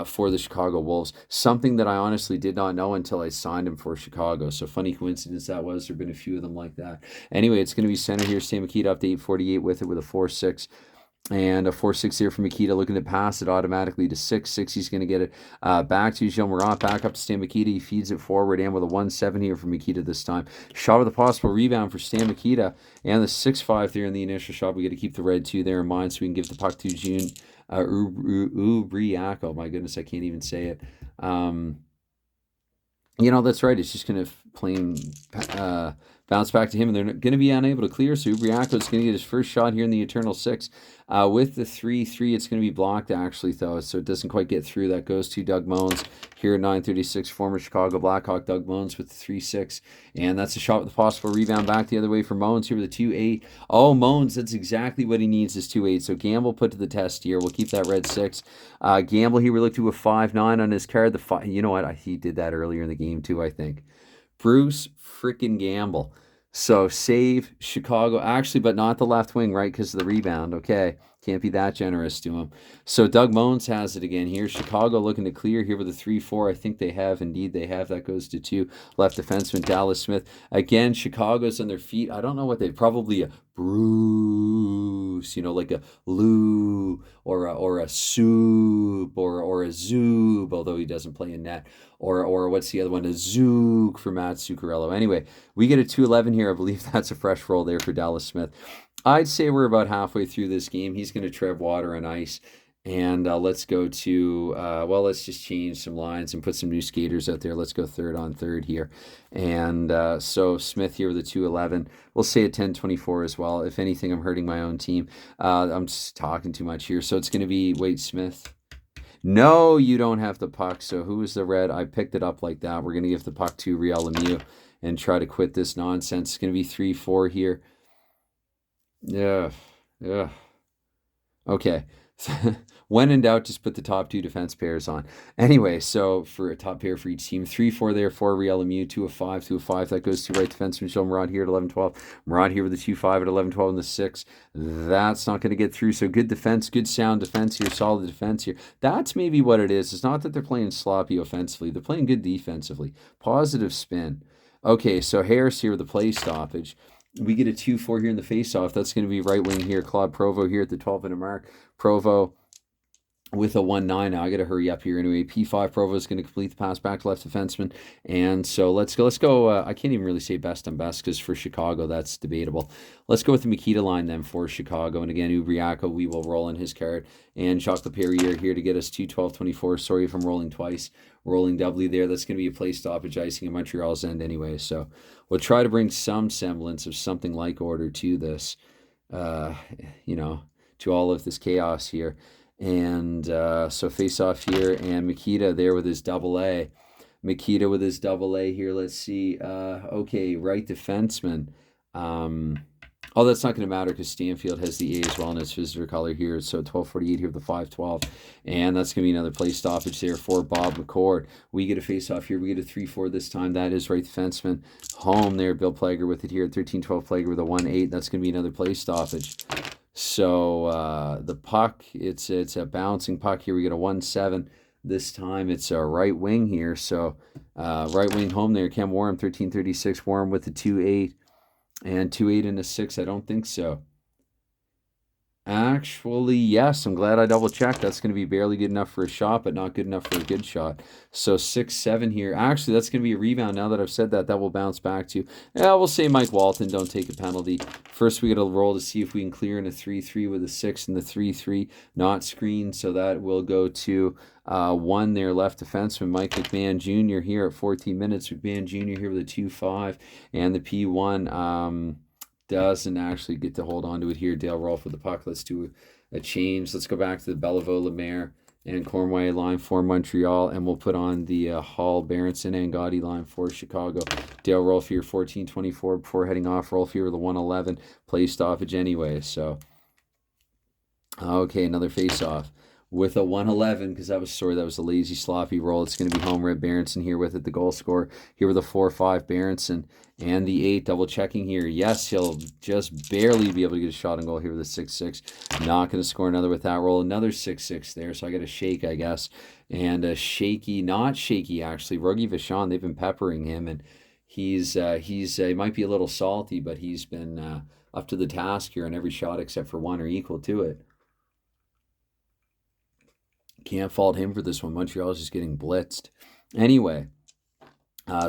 for the Chicago Wolves. Something that I honestly did not know until I signed him for Chicago. So funny coincidence that was. There have been a few of them like that. Anyway, it's going to be center here. Stan Mikita up to 848 with it with a 4-6. And a 4-6 here for Mikita, looking to pass it automatically to 6-6. He's going to get it back to Gilles Marat, back up to Stan Mikita. He feeds it forward and with a 1-7 here for Mikita this time. Shot with a possible rebound for Stan Mikita. And the 6-5 there in the initial shot. We got to keep the red 2 there in mind so we can give the puck to Ubriaco. My goodness, I can't even say it. That's right. It's just going to plain bounce back to him, and they're going to be unable to clear. So Ubriaco is going to get his first shot here in the Eternal 6. With the 3-3, it's going to be blocked, actually, though, so it doesn't quite get through. That goes to Doug Moens here at 9:36, former Chicago Blackhawk Doug Moens with the 3-6. And that's a shot with a possible rebound back the other way for Moens here with the 2-8. Oh, Moens, that's exactly what he needs is 2-8. So Gamble put to the test here. We'll keep that red 6. Gamble here, we look to a 5-9 on his card. You know what? He did that earlier in the game, too, I think. Bruce freaking Gamble. So save Chicago, actually, but not the left wing, right, because of the rebound. Okay, can't be that generous to him. So Doug Moens has it again here. Chicago looking to clear here with a 3-4. I think they have. Indeed, they have. That goes to 2. Left defenseman Dallas Smith. Again, Chicago's on their feet. I don't know what they probably a Bruce, like a Lou or a Soup or a Zoob, although he doesn't play in net. Or what's the other one? A Zook for Matt Zuccarello. Anyway, we get a 2-11 here. I believe that's a fresh roll there for Dallas Smith. I'd say we're about halfway through this game. He's going to tread water on ice. And let's go to, let's just change some lines and put some new skaters out there. Let's go third on third here. And so Smith here with a 2-11. We'll say a 10-24 as well. If anything, I'm hurting my own team. I'm just talking too much here. So it's going to be, Smith. No, you don't have the puck. So who is the red? I picked it up like that. We're going to give the puck to Riel Lemieux and try to quit this nonsense. It's going to be 3-4 here. Yeah. Okay. When in doubt, just put the top 2 defense pairs on. Anyway, so for a top pair for each team, 3-4 there for Riel Lemieux, 2-5. That goes to right defenseman Michel Marat here at 11-12. Marat here with the 2-5 at 11-12 and the 6. That's not going to get through. So good defense, good sound defense here, solid defense here. That's maybe what it is. It's not that they're playing sloppy offensively. They're playing good defensively. Positive spin. Okay, so Harris here with the play stoppage. We get a 2-4 here in the faceoff. That's going to be right wing here. Claude Provo here at the 12-minute mark. Provo with a 1-9 now. I got to hurry up here anyway. P5 Provo is going to complete the pass back to left defenseman. And so let's go. I can't even really say best on best because for Chicago, that's debatable. Let's go with the Mikita line then for Chicago. And again, Ubriaco, we will roll in his card. And Jacques Laperriere here to get us 2-12-24. Sorry if I'm rolling twice. Rolling doubly there. That's going to be a play stoppage icing at Montreal's end anyway. So we'll try to bring some semblance of something like order to this, to all of this chaos here. And so face off here, and Mikita there with his AA. Mikita with his AA here. Let's see. Okay, right defenseman. That's not going to matter because Stanfield has the A as well in his visitor color here. So 12:48 here with the 5:12. And that's going to be another play stoppage there for Bob McCord. We get a face off here. We get a 3-4 this time. That is right defenseman. Home there, Bill Plager with it here. 13-12 Plager with a 1-8. That's going to be another play stoppage. So the puck, it's a bouncing puck here. We get a 1-7. This time it's a right wing here. So right wing home there. Cam Warren, 13:36. Warren with the 2-8. And 2-8 and a 6. I don't think so. Actually, yes. I'm glad I double-checked. That's going to be barely good enough for a shot, but not good enough for a good shot. So 6-7 here. Actually, that's going to be a rebound. Now that I've said that, that will bounce back to, we'll say Mike Walton, don't take a penalty. First, we got to roll to see if we can clear in a 3-3 with a 6 and the 3-3 not screened. So that will go to 1 there, left defenseman Mike McMahon Jr. here at 14 minutes. McMahon Jr. here with a 2-5 and the P1. Doesn't actually get to hold on to it here. Dale Rolfe with the puck. Let's do a change. Let's go back to the Belleville Lemaire and Cornway line for Montreal, and we'll put on the Hall, Berenson, and Gotti line for Chicago. Dale Rolfe here, 14-24 before heading off. Rolfe here with a 111, play stoppage anyway. So, okay, another face-off with a 111, because that was a lazy, sloppy roll. It's going to be home. Red Berenson here with it, the goal scorer. Here with a 4-5, Berenson, and the 8, double checking here. Yes, he'll just barely be able to get a shot on goal here with a 6-6. Not going to score another with that roll. Another 6-6 there, so I got a shake, I guess. And a shaky, not shaky actually, Rogie Vachon, they've been peppering him, and he might be a little salty, but he's been up to the task here on every shot except for one or equal to it. Can't fault him for this one. Montreal's just getting blitzed. Anyway,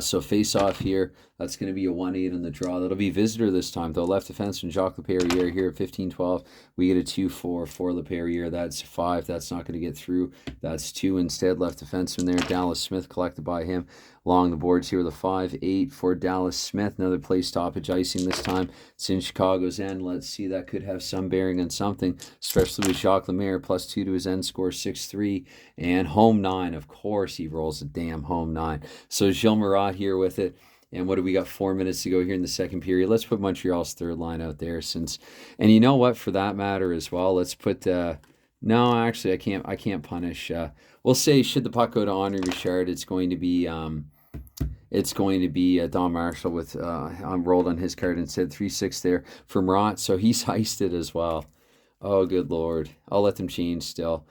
so face-off here. That's going to be a 1-8 in the draw. That'll be visitor this time, though. Left defenseman Jacques Leperrier here at 15-12. We get a 2-4 for Leperrier. That's 5. That's not going to get through. That's 2 instead. Left defenseman there. Dallas Smith collected by him. Along the boards here with a 5-8 for Dallas Smith. Another play stoppage, icing this time. It's in Chicago's end. Let's see. That could have some bearing on something, especially with Jacques Lemaire, +2 to his end score, 6-3. And home 9. Of course, he rolls a damn home 9. So Gilles Marat here with it. And what do we got? 4 minutes to go here in the second period. Let's put Montreal's third line out there, and you know what? For that matter as well, let's put. No, actually, I can't punish. We'll say should the puck go to Henri Richard, it's going to be Don Marshall with rolled on his card instead. 3-6 there for Marat, so he's heisted as well. Oh, good Lord! I'll let them change still.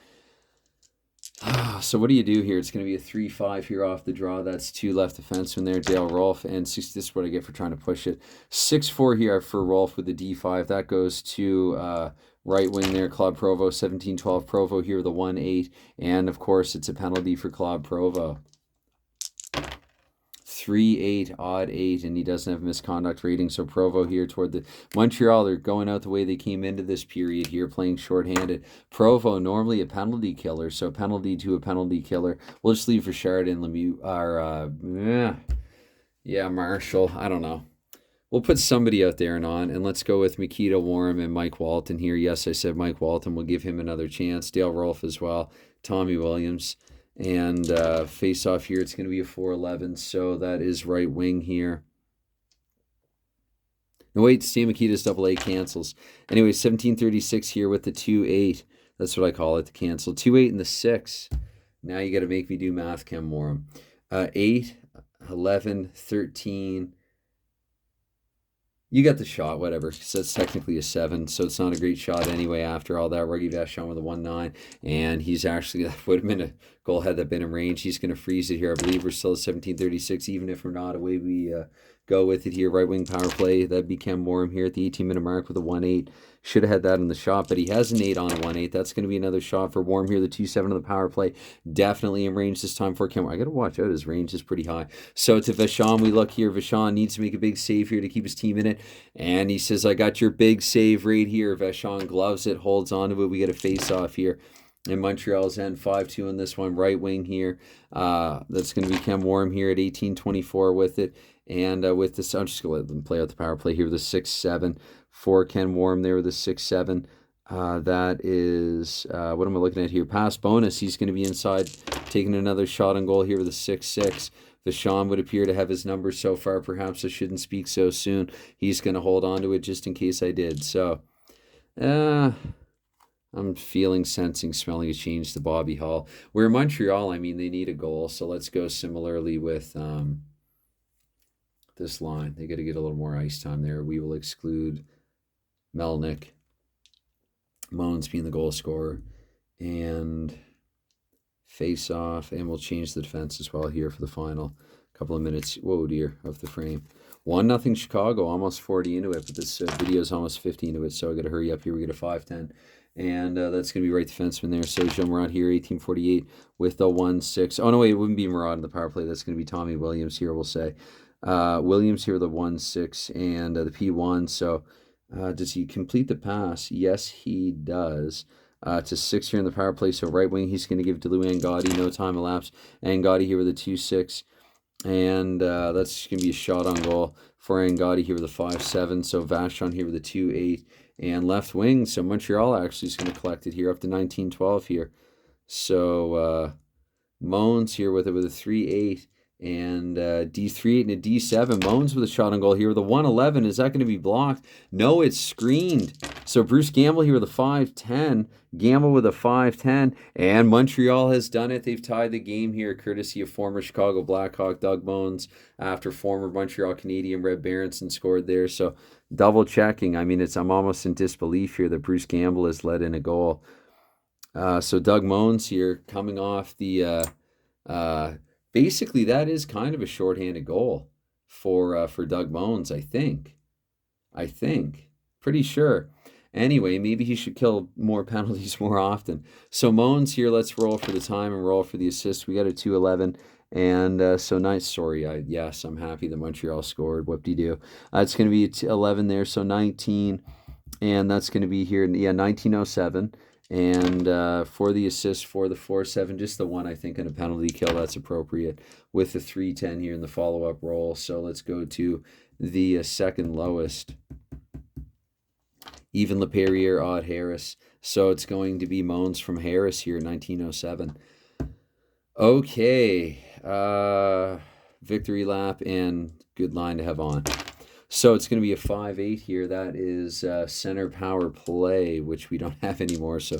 So what do you do here? It's going to be a 3-5 here off the draw. That's 2 left defensemen there, Dale Rolfe, and this is what I get for trying to push it. 6-4 here for Rolfe with the D5. That goes to right wing there, Claude Provo, 17-12. Provo here with a 1-8, and of course it's a penalty for Claude Provo. 3-8, odd 8, and he doesn't have misconduct rating. So Provo here toward the Montreal, they're going out the way they came into this period here, playing shorthanded. Provo, normally a penalty killer, so penalty to a penalty killer. We'll just leave Richard and Lemieux, Marshall. I don't know. We'll put somebody out there and let's go with Mikita Warren and Mike Walton here. Yes, I said Mike Walton. We'll give him another chance. Dale Rolfe as well. Tommy Williams. And face-off here, it's going to be a 4-11, so that is right wing here. No, wait, Stan Mikita's AA cancels. Anyway, 17:36 here with the 2-8. That's what I call it, the cancel. 2-8 and the 6. Now you got to make me do math, Ken Morum. 8, 11, 13. You got the shot, whatever. So that's technically a 7, so it's not a great shot anyway after all that. Rogie Vachon with a 1-9, and he's actually, that would have been a goal had that been in range. He's going to freeze it here. I believe we're still at 17:36, even if we're not, away we go with it here. Right wing power play, that'd be Ken Morum here at the 18-minute mark with a 1-8. Should have had that in the shot, but he has an 8 on a 1-8. That's going to be another shot for Warm here, the 2-7 of the power play. Definitely in range this time for Ken. I got to watch out. His range is pretty high. So to Vachon, we look here. Vachon needs to make a big save here to keep his team in it. And he says, I got your big save right here. Vachon gloves it, holds on to it. We get a face-off here. And Montreal's end 5-2 on this one. Right wing here. That's going to be Ken Warm here at 18:24 with it. And with this, I'm just going to let them play out the power play here with a 6-7 for Ken Warm there with a 6-7. That is, what am I looking at here? Pass bonus. He's going to be inside, taking another shot on goal here with a 6-6. Vachon would appear to have his numbers so far. Perhaps I shouldn't speak so soon. He's going to hold on to it just in case I did. So, I'm feeling, sensing, smelling a change to Bobby Hall. Where Montreal, I mean, they need a goal. So let's go similarly with this line. They got to get a little more ice time there. We will exclude Melnick. Moans being the goal scorer. And face off. And we'll change the defense as well here for the final couple of minutes. Whoa, dear, of the frame. 1-0 Chicago, almost 40 into it, but this video is almost 50 into it, so I got to hurry up here. We get a 5-10, and that's going to be right defenseman there. So Joe Marat here, 18:48 with the 1-6. Oh, no, wait, it wouldn't be Marat in the power play. That's going to be Tommy Williams here, we'll say. Williams here, the 1-6, and the P1. So does he complete the pass? Yes, he does. To 6 here in the power play. So right wing, he's going to give it to Lou Angotti. No time elapsed. Angotti here with a 2-6. And that's going to be a shot on goal for Angotti here with a 5-7. So Vachon here with a 2-8. And left wing. So Montreal actually is going to collect it here up to 19-12 here. So Moans here with a 3-8 and D3-8 and a D7. Moans with a shot on goal here with a 1-11. Is that going to be blocked? No, it's screened. So Bruce Gamble here with a 5-10. Gamble with a 5-10. And Montreal has done it. They've tied the game here, courtesy of former Chicago Blackhawk Doug Moans after former Montreal Canadian Red Berenson scored there. So double checking. I mean, I'm almost in disbelief here that Bruce Gamble has let in a goal. So Doug Moans here coming off the basically that is kind of a shorthanded goal for Doug Moans, I think. Pretty sure. Anyway, maybe he should kill more penalties more often. So Moans here, let's roll for the time and roll for the assist. We got a 2-11. And so nice. Sorry. Yes, I'm happy that Montreal scored. Whoop-de-doo. It's going to be 11 there. So 19. And that's going to be here. Yeah, 1907. And for the assist for the 4-7, just the one, I think, in a penalty kill, that's appropriate with the 3-10 here in the follow-up roll. So let's go to the second lowest. Even LePerriere, odd Harris. So it's going to be Moans from Harris here, 1907. Okay. Victory lap and good line to have on. So it's going to be a 5-8 here. That is center power play, which we don't have anymore. So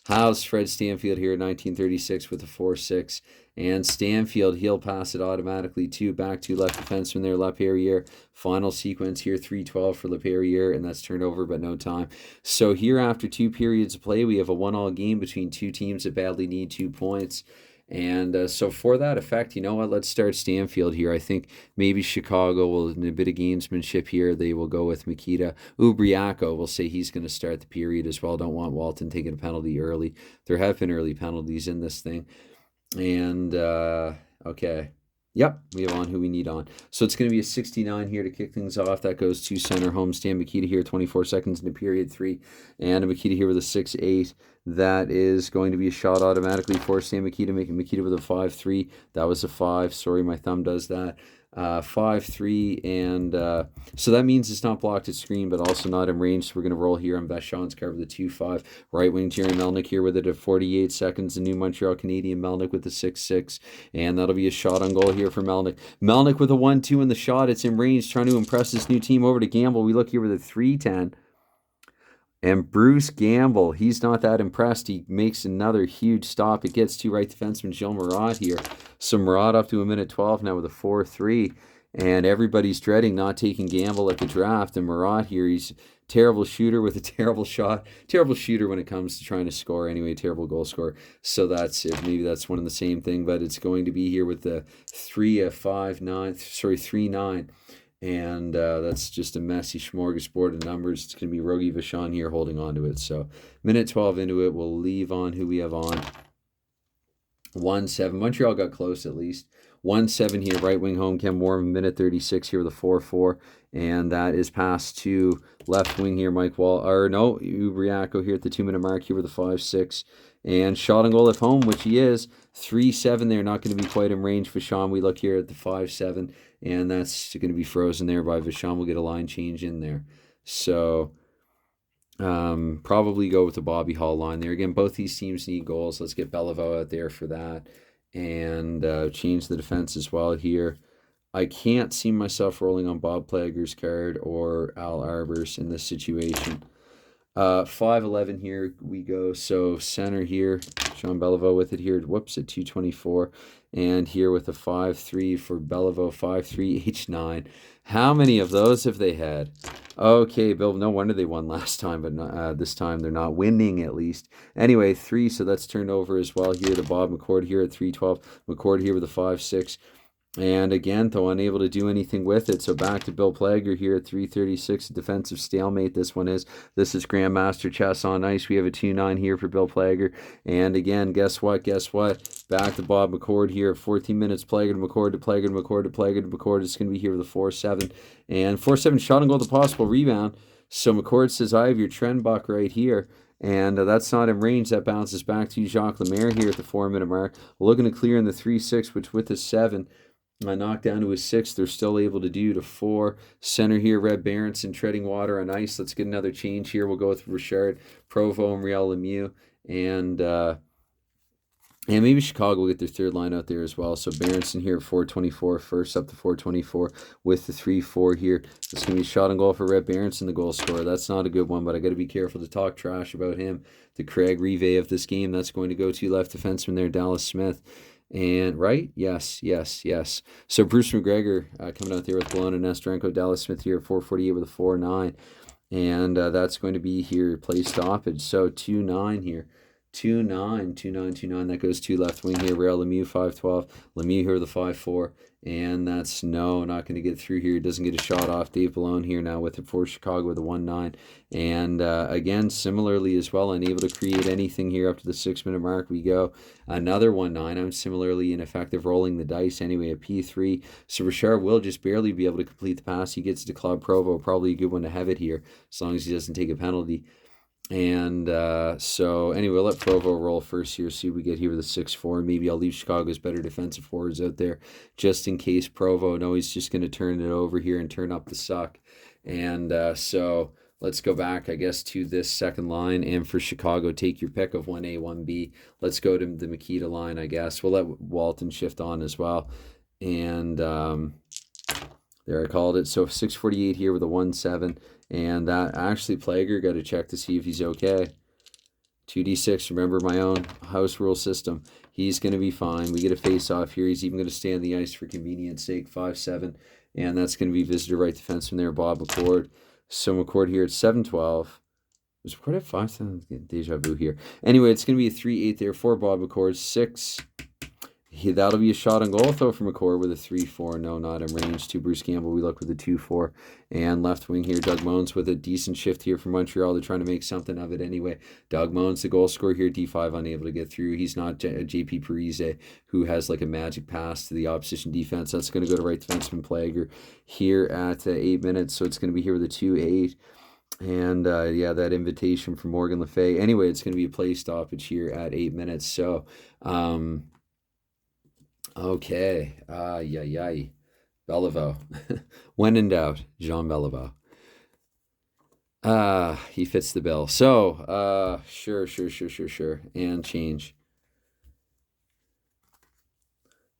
how's Fred Stanfield here at 1936 with a 4-6. And Stanfield, he'll pass it automatically to back to left defenseman there, LePerriere. Final sequence here, 3-12 for LePerriere, and that's turned over, but no time. So here after 2 periods of play, we have a 1-1 game between 2 teams that badly need 2 points. And so for that effect, you know what, let's start Stanfield here. I think maybe Chicago will, in a bit of gamesmanship here, they will go with Mikita. Ubriaco will say he's going to start the period as well. Don't want Walton taking a penalty early. There have been early penalties in this thing. And, okay. Yep, we have on who we need on. So it's going to be a 69 here to kick things off. That goes to center homestand. Mikita here, 24 seconds into period 3. And a Mikita here with a 6-8. That is going to be a shot automatically for Stan Mikita, making Mikita with a 5-3. That was a 5. Sorry, my thumb does that. 5-3, and so that means it's not blocked at screen, but also not in range. So we're going to roll here on Vachon's cover, the 2-5. Right wing Jerry Melnick here with it at 48 seconds. The new Montreal Canadian Melnick with the 6-6, and that'll be a shot on goal here for Melnick. Melnick with a 1-2 in the shot. It's in range, trying to impress this new team over to Gamble. We look here with a 3-10. And Bruce Gamble, he's not that impressed. He makes another huge stop. It gets to right defenseman Gilles Marat here. So Marat up to a minute 12 now with a 4-3. And everybody's dreading not taking Gamble at the draft. And Marat here, he's a terrible shooter with a terrible shot. Terrible shooter when it comes to trying to score anyway. Terrible goal scorer. So that's it. Maybe that's one and the same thing. But it's going to be here with the 3-9. And that's just a messy smorgasbord of numbers. It's going to be Rogie Vachon here holding on to it. So minute 12 into it, we'll leave on who we have on. 1-7. Montreal got close at least. 1-7 here, right wing home. Ken Warren, minute 36 here with a 4-4. And that is passed to left wing here, Mike Ubriaco here at the 2-minute mark here with a 5-6. And shot on goal at home, which he is. 3-7 there, not going to be quite in range for Vachon. We look here at the 5-7, and that's going to be frozen there by Vachon. We'll get a line change in there. So probably go with the Bobby Hall line there. Again, both these teams need goals. Let's get Beliveau out there for that. And change the defense as well here. I can't see myself rolling on Bob Plager's card or Al Arbor's in this situation. 5-11 here we go. So center here, Jean Beliveau with it here. Whoops, at 224. And here with a 5-3 for Beliveau, 5-3, H9. How many of those have they had? Okay, Bill, no wonder they won last time, but not, this time they're not winning at least. Anyway, 3, so that's turned over as well here to Bob McCord here at 3-12. McCord here with a 5-6. And again, though unable to do anything with it. So back to Bill Plager here at 3:36. Defensive stalemate. This is Grandmaster Chess on Ice. We have a 2-9 here for Bill Plager. And again, guess what? Back to Bob McCord here at 14 minutes. Plager to McCord to Plager to McCord to Plager to McCord. It's going to be here with a 4-7. And 4-7 shot on goal to possible rebound. So McCord says, I have your trend buck right here. And that's not in range. That bounces back to Jacques Lemaire here at the 4-minute mark. Looking to clear in the 3-6, which with the 7. Knocked down to a 6. They're still able to do to 4. Center here, Red Berenson treading water on ice. Let's get another change here. We'll go with Richard Provo and Riel Lemieux. And And maybe Chicago will get their third line out there as well. So Berenson here at 424, first up to 424 with the 3-4 here. It's going to be a shot on goal for Red Berenson, the goal scorer. That's not a good one, but I got to be careful to talk trash about him. The Craig Rive of this game, that's going to go to left defenseman there, Dallas Smith. And right? Yes. So Bruce McGregor coming out there with Bologna and Nesterenko. Dallas Smith here at 448 with a 4-9. And that's going to be here play stoppage. So 2-9 here. 2-9. That goes to left wing here. Rail Lemieux 5-12. Lemieux here with a 5-4. And that's not going to get through here. He doesn't get a shot off. Dave Malone here now with it for Chicago with a 1-9. And again, similarly as well, unable to create anything here up to the 6-minute mark. We go another 1-9. I'm similarly ineffective rolling the dice anyway, a P3. So Richard will just barely be able to complete the pass. He gets to Claude Provo. Probably a good one to have it here as long as he doesn't take a penalty. And so anyway, we'll let Provo roll first here, see what we get here with a 6-4. Maybe I'll leave Chicago's better defensive forwards out there just in case Provo knows he's just going to turn it over here and turn up the suck. And so let's go back, I guess, to this second line. And for Chicago, take your pick of 1A, 1B. Let's go to the Makita line, I guess. We'll let Walton shift on as well. And there I called it. So 648 here with a 1-7. And that actually, Plager, got to check to see if he's okay. 2d6, remember my own house rule system. He's going to be fine. We get a face-off here. He's even going to stay on the ice for convenience sake, 5-7. And that's going to be visitor right defenseman there, Bob McCord. So McCord here at 7-12. Was McCord at 5-7? Deja vu here. Anyway, it's going to be a 3-8 there for Bob McCord. 6. That'll be a shot on goal, though, from McCord with a 3-4. No, not in range. To Bruce Campbell, we look with a 2-4. And left wing here, Doug Moens with a decent shift here from Montreal. They're trying to make something of it anyway. Doug Moens, the goal scorer here, D5, unable to get through. He's not JP Parise, who has like a magic pass to the opposition defense. That's going to go to right defenseman Plager here at 8 minutes. So it's going to be here with a 2-8. And that invitation from Morgan Le Fay. Anyway, it's going to be a play stoppage here at 8 minutes. So, okay. Beliveau. When in doubt, Jean Beliveau. He fits the bill. So, sure. And change.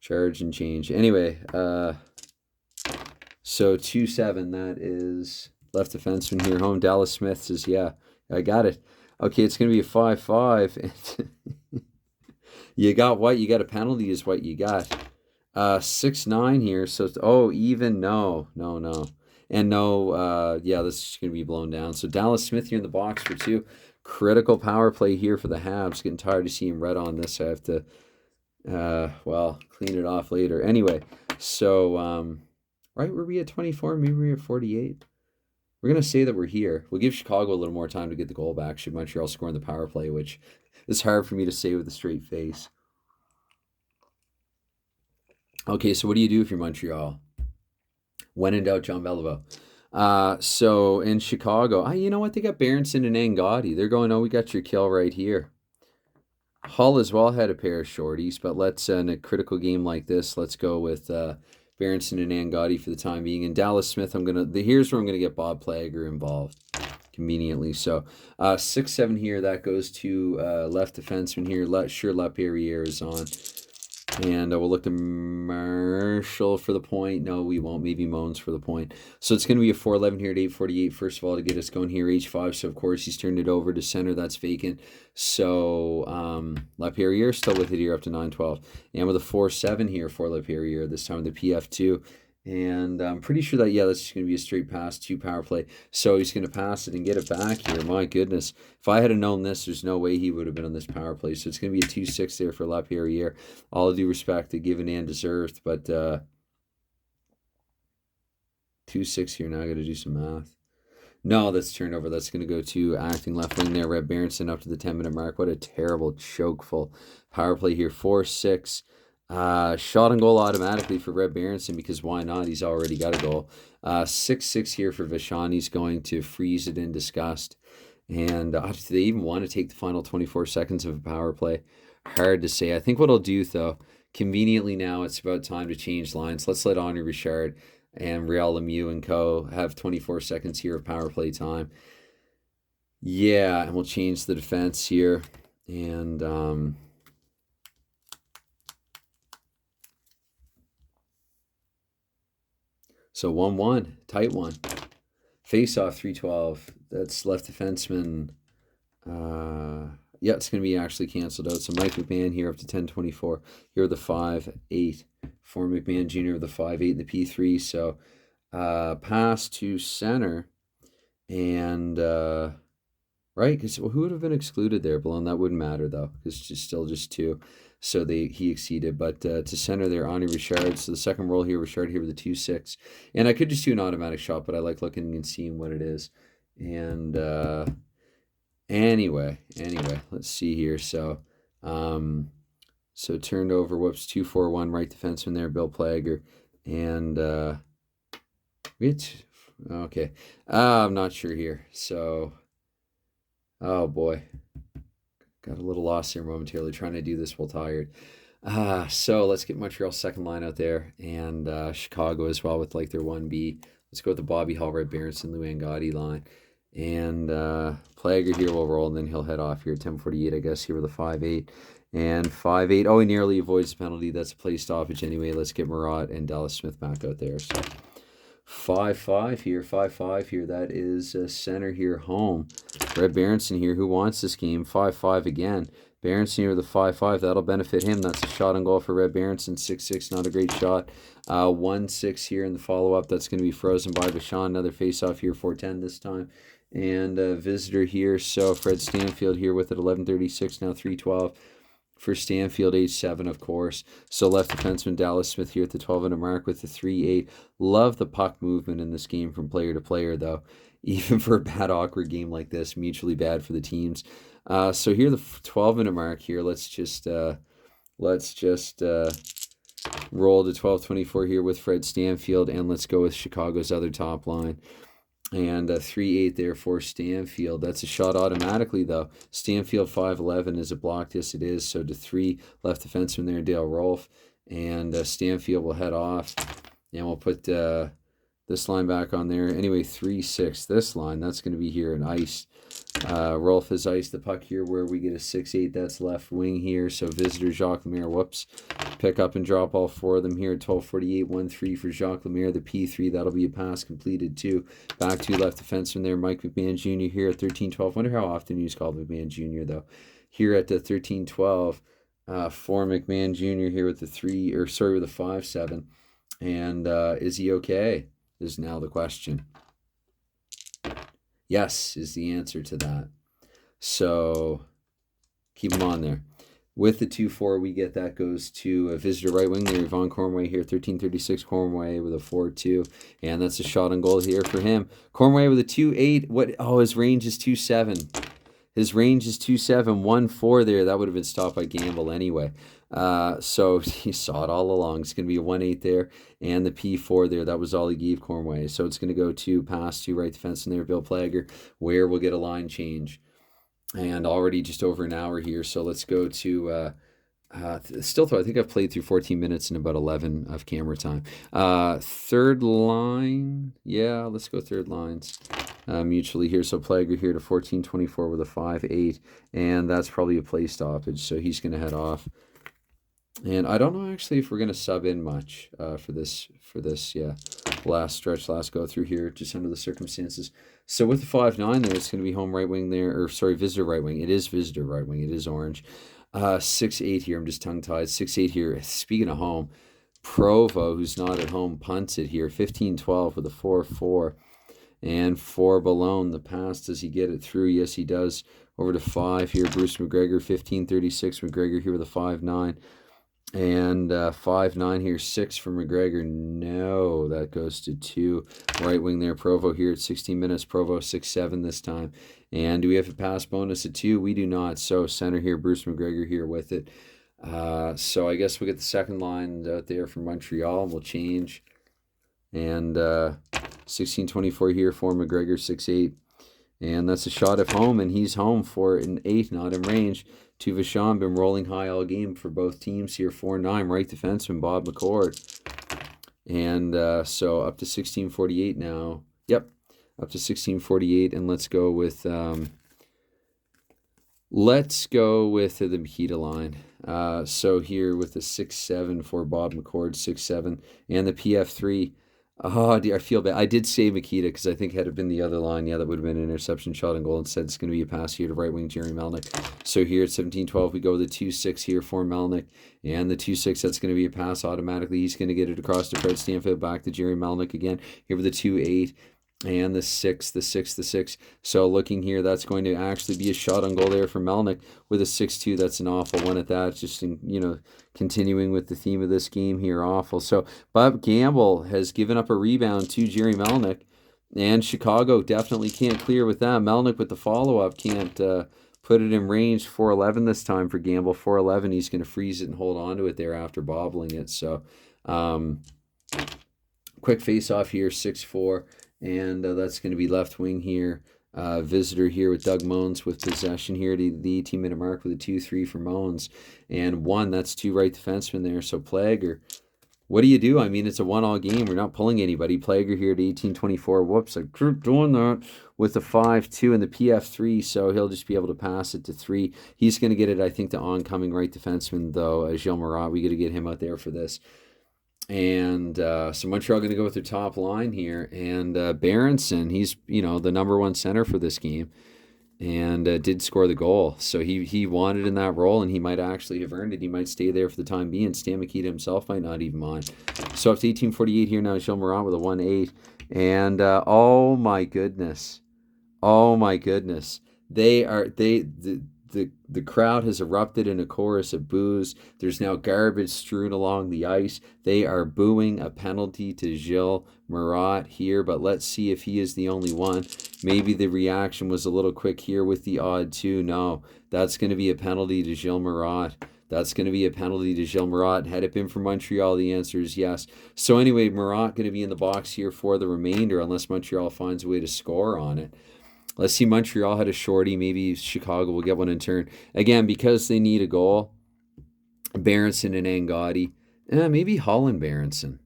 Charge and change. Anyway, so 2-7, that is left defenseman here home. Dallas Smith says, yeah, I got it. Okay, it's going to be a 5-5. You got what? You got a penalty is what you got. 6-9 here. So, even? No. And no, this is going to be blown down. So Dallas Smith here in the box for 2. Critical power play here for the Habs. Getting tired of seeing red on this. I have to, clean it off later. Anyway, so, right, were we at 24? Maybe we're at 48. We're going to say that we're here. We'll give Chicago a little more time to get the goal back should Montreal score in the power play, which is hard for me to say with a straight face. Okay, so what do you do if you're Montreal? When in doubt, John Beliveau. So in Chicago, you know what? They got Berenson and Angotti. They're going, we got your kill right here. Hull as well had a pair of shorties, but let's, in a critical game like this, let's go with Berenson and Angotti for the time being. And Dallas Smith, here's where I'm going to get Bob Plager involved conveniently. So 6-7 here, that goes to left defenseman here. Lapierre is on. And we'll look to Marshall for the point. No, we won't. Maybe Moens for the point. So it's going to be a 4-11 here at 8:48. First of all, to get us going here, H5. So, of course, he's turned it over to center. That's vacant. So, Lapierre still with it here up to 9:12. And with a 4-7 here for Lapierre, this time with the PF2. And I'm pretty sure that, that's just going to be a straight pass, 2 power play. So he's going to pass it and get it back here. My goodness. If I had known this, there's no way he would have been on this power play. So it's going to be a 2-6 there for Lapierre. All due respect to given and deserved. But 2-6 here. Now I got to do some math. No, that's turnover. That's going to go to acting left wing there. Red Berenson up to the 10-minute mark. What a terrible, chokeful power play here. 4-6. Shot on goal automatically for Red Berenson because why not? He's already got a goal. 6-6 here for Vachon. He's going to freeze it in disgust. And do they even want to take the final 24 seconds of a power play? Hard to say. I think what I'll do, though, conveniently now it's about time to change lines. Let's let Henri Richard and Real Lemieux and co. have 24 seconds here of power play time. Yeah, and we'll change the defense here. And So 1-1, tight one. Face off 312. That's left defenseman. Yeah, it's going to be actually canceled out. So Mike McMahon here up to 1024. Here are the 5-8 for McMahon Jr. the 5-8 and the P3. So pass to center. And right, because who would have been excluded there, Balone? That wouldn't matter though, because it's still just 2. So he exceeded. But to center there, Ani Richard. So the second roll here, Richard here with a 2-6. And I could just do an automatic shot, but I like looking and seeing what it is. And anyway, let's see here. So turned over, 2-4-1 right defenseman there, Bill Plager. And okay. I'm not sure here. So oh boy. Got a little lost here momentarily trying to do this while tired. So let's get Montreal's second line out there, and Chicago as well with like their 1B. Let's go with the Bobby Hall, Red Berenson, Lou Angotti line. And Plager here will roll, and then he'll head off here. 10:48, I guess, here with a 5-8. And 5-8. Oh, he nearly avoids the penalty. That's a play stoppage anyway. Let's get Marat and Dallas Smith back out there. So 5-5 here, 5-5 here. That is center here, home. Red Berenson here, who wants this game. 5-5 again. Berenson here with a 5-5. That'll benefit him. That's a shot on goal for Red Berenson. 6-6, not a great shot. 1-6 here in the follow-up. That's going to be frozen by Vachon. Another face-off here, 4-10 this time. And visitor here. So Fred Stanfield here with it, 11:36, now 3:12. For Stanfield, age 7, of course. So left defenseman Dallas Smith here at the 12-minute mark with the 3-8. Love the puck movement in this game from player to player, though. Even for a bad, awkward game like this, mutually bad for the teams. So here, the 12-minute mark here. Let's just roll to 12:24 here with Fred Stanfield, and let's go with Chicago's other top line. And 3-8 there for Stanfield. That's a shot automatically, though. Stanfield 5-11. Is it blocked? Yes, it is. So to 3 left defenseman there, Dale Rolfe. And Stanfield will head off. And we'll put this line back on there. Anyway, 3-6. This line, that's going to be here in ice. Rolfe has iced the puck here where we get a 6-8. That's left wing here. So visitor Jacques Lemaire, whoops. Pick up and drop all 4 of them here. 12:48, 1-3 for Jacques Lemaire. The P3, that'll be a pass completed too. Back to left defenseman there, Mike McMahon Jr. here at 13-12. Wonder how often he's called McMahon Jr. though. Here at the 13-12 for McMahon Jr. here with the 5-7. And is he okay? Is now the question. Yes is the answer to that. So keep him on there. With the 2-4, we get that goes to a visitor right wing there, Yvonne Cornway here, 13:36, Cornway with a 4-2, and that's a shot on goal here for him. Cornway with a 2-8. His range is 2-7. His range is 2-7, 1-4 there. That would have been stopped by Gamble anyway. So he saw it all along. It's going to be a 1-8 there, and the P4 there. That was all he gave Cornway. So it's going to go to pass to right defense in there, Bill Plager, where we'll get a line change. And already just over an hour here, so let's go to still though I think I've played through 14 minutes and about 11 of camera time. Third line, yeah, let's go third lines mutually here. So Plager here to 14:24 with a 5-8, and that's probably a play stoppage, so he's going to head off. And I don't know actually if we're going to sub in much for this last go through here, just under the circumstances. So with the 5-9 there, it's going to be home right wing there, visitor right wing. It is visitor right wing. It is orange. 6-8 here. I'm just tongue-tied. 6-8 here. Speaking of home, Provo, who's not at home, punts it here. 15-12 with a 4-4. And for Ballone, the pass, does he get it through? Yes, he does. Over to 5 here. Bruce McGregor, 15-36. McGregor here with a 5-9. And 5-9 here, 6 for McGregor. No, that goes to 2. Right wing there, Provo here at 16 minutes. Provo 6-7 this time. And do we have a pass bonus at 2? We do not. So center here, Bruce McGregor here with it. So I guess we'll get the second line out there from Montreal. We'll change. And 16-24 here for McGregor, 6-8. And that's a shot at home, and he's home for an 8, not in range. To Vachon, been rolling high all game for both teams here. 4-9, right defenseman Bob McCord. And so up to 16:48 now. Yep, up to 16:48, and let's go with the Makita line. So here with the 6-7 for Bob McCord, 6-7, and the PF3. Oh dear, I feel bad. I did say Makita because I think had it been the other line, yeah, that would have been an interception, shot and goal. Instead, it's going to be a pass here to right wing Jerry Melnick. So here at 17-12, we go with the 2-6 here for Melnick. And the 2-6, that's going to be a pass automatically. He's going to get it across to Fred Stanfield, back to Jerry Melnick again. Here with the 2-8. And the 6, the 6, the 6. So looking here, that's going to actually be a shot on goal there for Melnick with a 6-2. That's an awful one at that. Just, continuing with the theme of this game here, awful. So Bob Gamble has given up a rebound to Jerry Melnick, and Chicago definitely can't clear with that. Melnick with the follow-up can't put it in range. 4-11 this time for Gamble. 4-11, he's going to freeze it and hold on to it there after bobbling it. So quick face-off here, 6-4. And that's going to be left wing here. Visitor here with Doug Moans with possession here to the 18-minute mark with a 2-3 for Moans. And 1, that's 2 right defensemen there. So Plager, what do you do? I mean, it's a 1-all game. We're not pulling anybody. Plager here to 18-24. Whoops, I keep doing that with the 5-2 and the PF3. So he'll just be able to pass it to 3. He's going to get it, I think, the oncoming right defenseman, though, Gilles Marat. We got to get him out there for this. And so Montreal going to go with their top line here. And Berenson, he's, the number 1 center for this game. And did score the goal. So he wanted in that role, and he might actually have earned it. He might stay there for the time being. Stan Mikita himself might not even mind. So up to 18:48 here now, Gilles Marat with a 1-8. And oh my goodness. The crowd has erupted in a chorus of boos. There's now garbage strewn along the ice. They are booing a penalty to Gilles Marat here, but let's see if he is the only one. Maybe the reaction was a little quick here with the odd 2. No, that's going to be a penalty to Gilles Marat. That's going to be a penalty to Gilles Marat. Had it been for Montreal, the answer is yes. So anyway, Marat going to be in the box here for the remainder unless Montreal finds a way to score on it. Let's see, Montreal had a shorty. Maybe Chicago will get one in turn. Again, because they need a goal, Berenson and Angotti. Maybe Holland Berenson.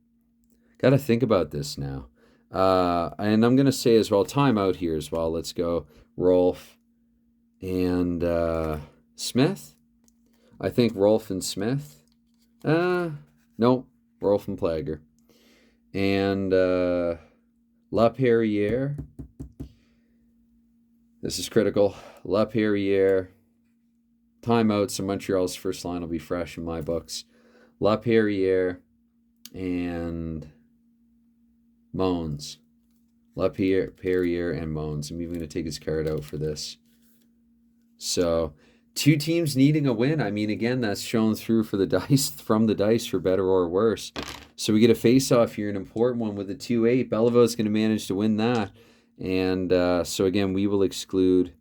Got to think about this now. And I'm going to say as well, timeout here as well. Let's go Rolf and Smith. I think Rolf and Smith. No, Rolf and Plager. And LaPerriere. This is critical. LaPerriere. Timeout, so Montreal's first line will be fresh in my books. LaPerriere and Moans. LaPerriere and Moans. I'm even going to take his card out for this. So, 2 teams needing a win. I mean, again, that's shown through for the dice, from the dice for better or worse. So we get a face-off here, an important one with a 2-8. Beliveau is going to manage to win that. And so again, we will exclude.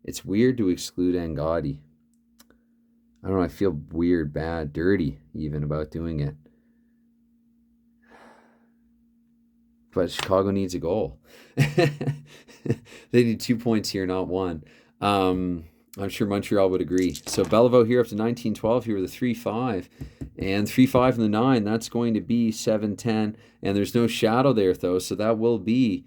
It's weird to exclude Angotti. I don't know. I feel weird, bad, dirty even about doing it. But Chicago needs a goal. They need 2 points here, not 1. I'm sure Montreal would agree. So Beliveau here up to 19-12 here with a 3-5. And 3-5 in the 9. That's going to be 7-10. And there's no shadow there, though. So that will be...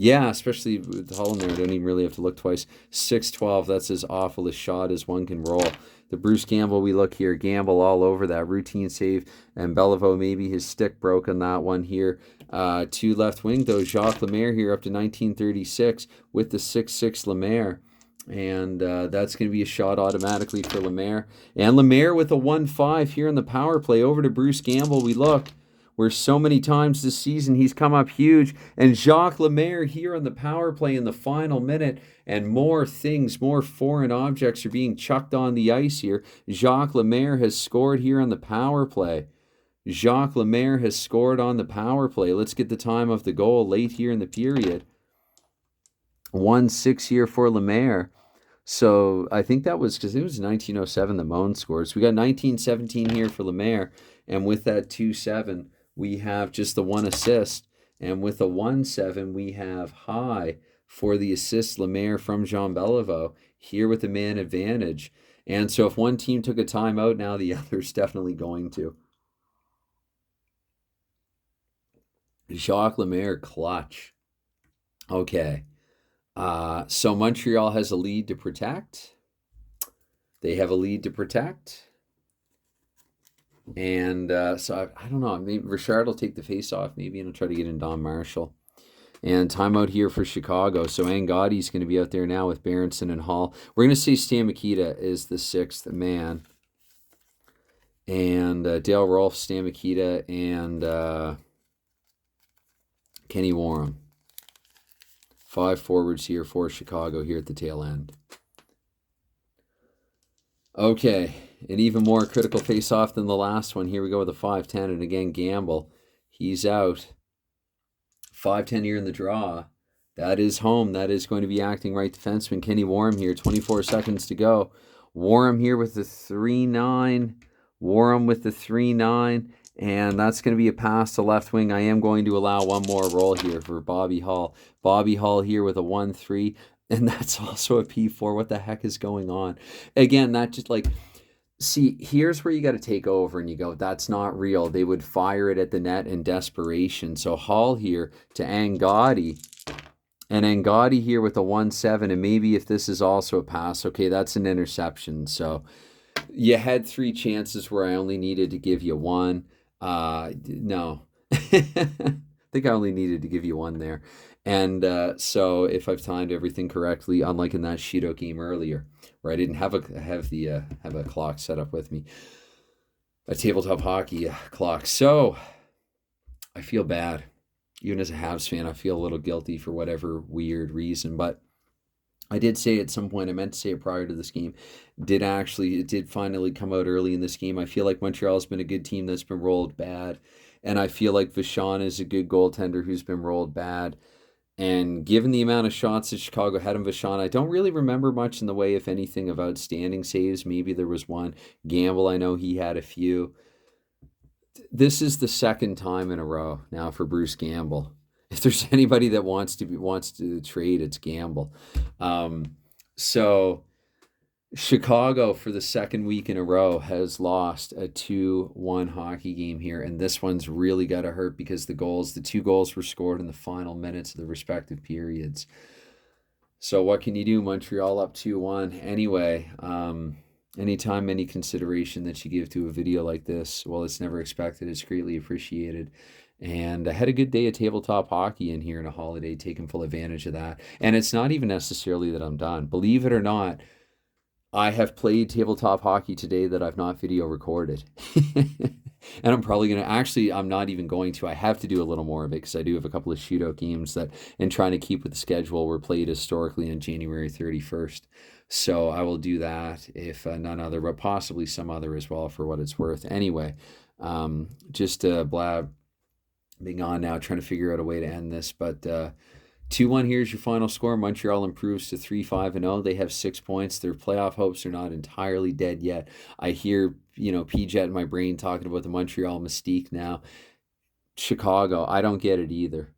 especially with Holland there, I don't even really have to look twice. 6-12, that's as awful a shot as one can roll. The Bruce Gamble, we look here, Gamble all over that routine save, and Beliveau maybe his stick broke on that one here. 2 left wing though, Jacques Lemaire here up to 1936 with the 6-6 Lemaire. And that's going to be a shot automatically for Lemaire. And Lemaire with a 1-5 here in the power play. Over to Bruce Gamble, we look. Where so many times this season he's come up huge. And Jacques Lemaire here on the power play in the final minute. And more things, more foreign objects are being chucked on the ice here. Jacques Lemaire has scored here on the power play. Jacques Lemaire has scored on the power play. Let's get the time of the goal late here in the period. 1-6 here for Lemaire. So I think that was because it was 1907 that Moan scored. So we got 1917 here for Lemaire. And with that 2-7... we have just the 1 assist. And with a 1-7, we have high for the assist Lemaire from Jean Beliveau here with the man advantage. And so if one team took a timeout, now the other's definitely going to. Jacques Lemaire clutch. Okay. So Montreal has a lead to protect. They have a lead to protect. And so I don't know. Maybe Richard will take the face off, maybe, and he'll try to get in Don Marshall. And timeout here for Chicago. So Angotti's going to be out there now with Berenson and Hall. We're going to say Stan Mikita is the sixth man. And Dale Rolfe, Stan Mikita, and Kenny Warham. 5 forwards here for Chicago here at the tail end. Okay, an even more critical face-off than the last one. Here we go with a 5-10, and again, Gamble. He's out. 5-10 here in the draw. That is home. That is going to be acting right defenseman Kenny Warham here. 24 seconds to go. Warham here with the 3-9. Warham with the 3-9. And that's going to be a pass to left wing. I am going to allow one more roll here for Bobby Hull. Bobby Hull here with a 1-3. And that's also a P4. What the heck is going on? Again, that just like... See, here's where you got to take over and you go, that's not real. They would fire it at the net in desperation. So Hall here to Angotti. And Angotti here with a 1-7. And maybe if this is also a pass, okay, that's an interception. So you had 3 chances where I only needed to give you 1. No. I think I only needed to give you 1 there. And so if I've timed everything correctly, unlike in that Shido game earlier, where I didn't have a clock set up with me, a tabletop hockey clock. So I feel bad. Even as a Habs fan, I feel a little guilty for whatever weird reason. But I did say at some point, I meant to say it prior to this game, it did finally come out early in this game. I feel like Montreal's been a good team that's been rolled bad. And I feel like Vachon is a good goaltender who's been rolled bad. And given the amount of shots that Chicago had in Vachon, I don't really remember much in the way, if anything, of outstanding saves. Maybe there was one. Gamble, I know he had a few. This is the second time in a row now for Bruce Gamble. If there's anybody that wants to trade, it's Gamble. So Chicago, for the second week in a row, has lost a 2-1 hockey game here, and this one's really got to hurt because the 2 goals were scored in the final minutes of the respective periods. So what can you do? Montreal up 2-1. Anyway, anytime, any consideration that you give to a video like this, well, it's never expected. It's greatly appreciated. And I had a good day of tabletop hockey in here in a holiday, taking full advantage of that. And it's not even necessarily that I'm done. Believe it or not, I have played tabletop hockey today that I've not video recorded. And I'm probably going to, actually, I'm not even going to. I have to do a little more of it because I do have a couple of shootout games that, and trying to keep with the schedule, were played historically on January 31st. So I will do that if none other, but possibly some other as well for what it's worth. Anyway, just blab being on now, trying to figure out a way to end this. But 2-1, here's your final score. Montreal improves to 3-5-0. They have 6 points. Their playoff hopes are not entirely dead yet. I hear, PJet in my brain talking about the Montreal mystique now. Chicago, I don't get it either.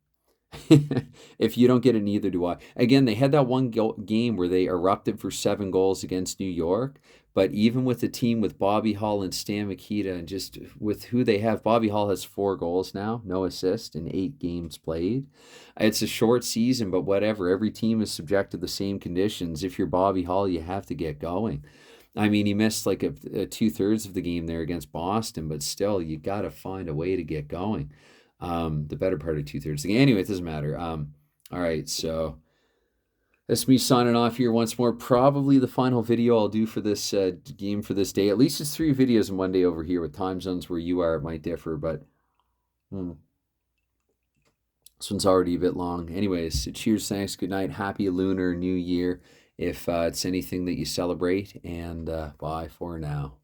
If you don't get it, neither do I. Again, they had that one game where they erupted for 7 goals against New York. But even with the team with Bobby Hull and Stan Mikita, and just with who they have, Bobby Hull has 4 goals now, no assist in 8 games played. It's a short season, but whatever. Every team is subject to the same conditions. If you're Bobby Hull, you have to get going. I mean, he missed like a 2/3 of the game there against Boston, but still, you got to find a way to get going. The better part of 2/3 of the game. Anyway, it doesn't matter. All right, so that's me signing off here once more. Probably the final video I'll do for this game for this day. At least it's 3 videos in one day over here. With time zones where you are, it might differ, but this one's already a bit long. Anyways, so cheers, thanks, good night, happy Lunar New Year if it's anything that you celebrate, and bye for now.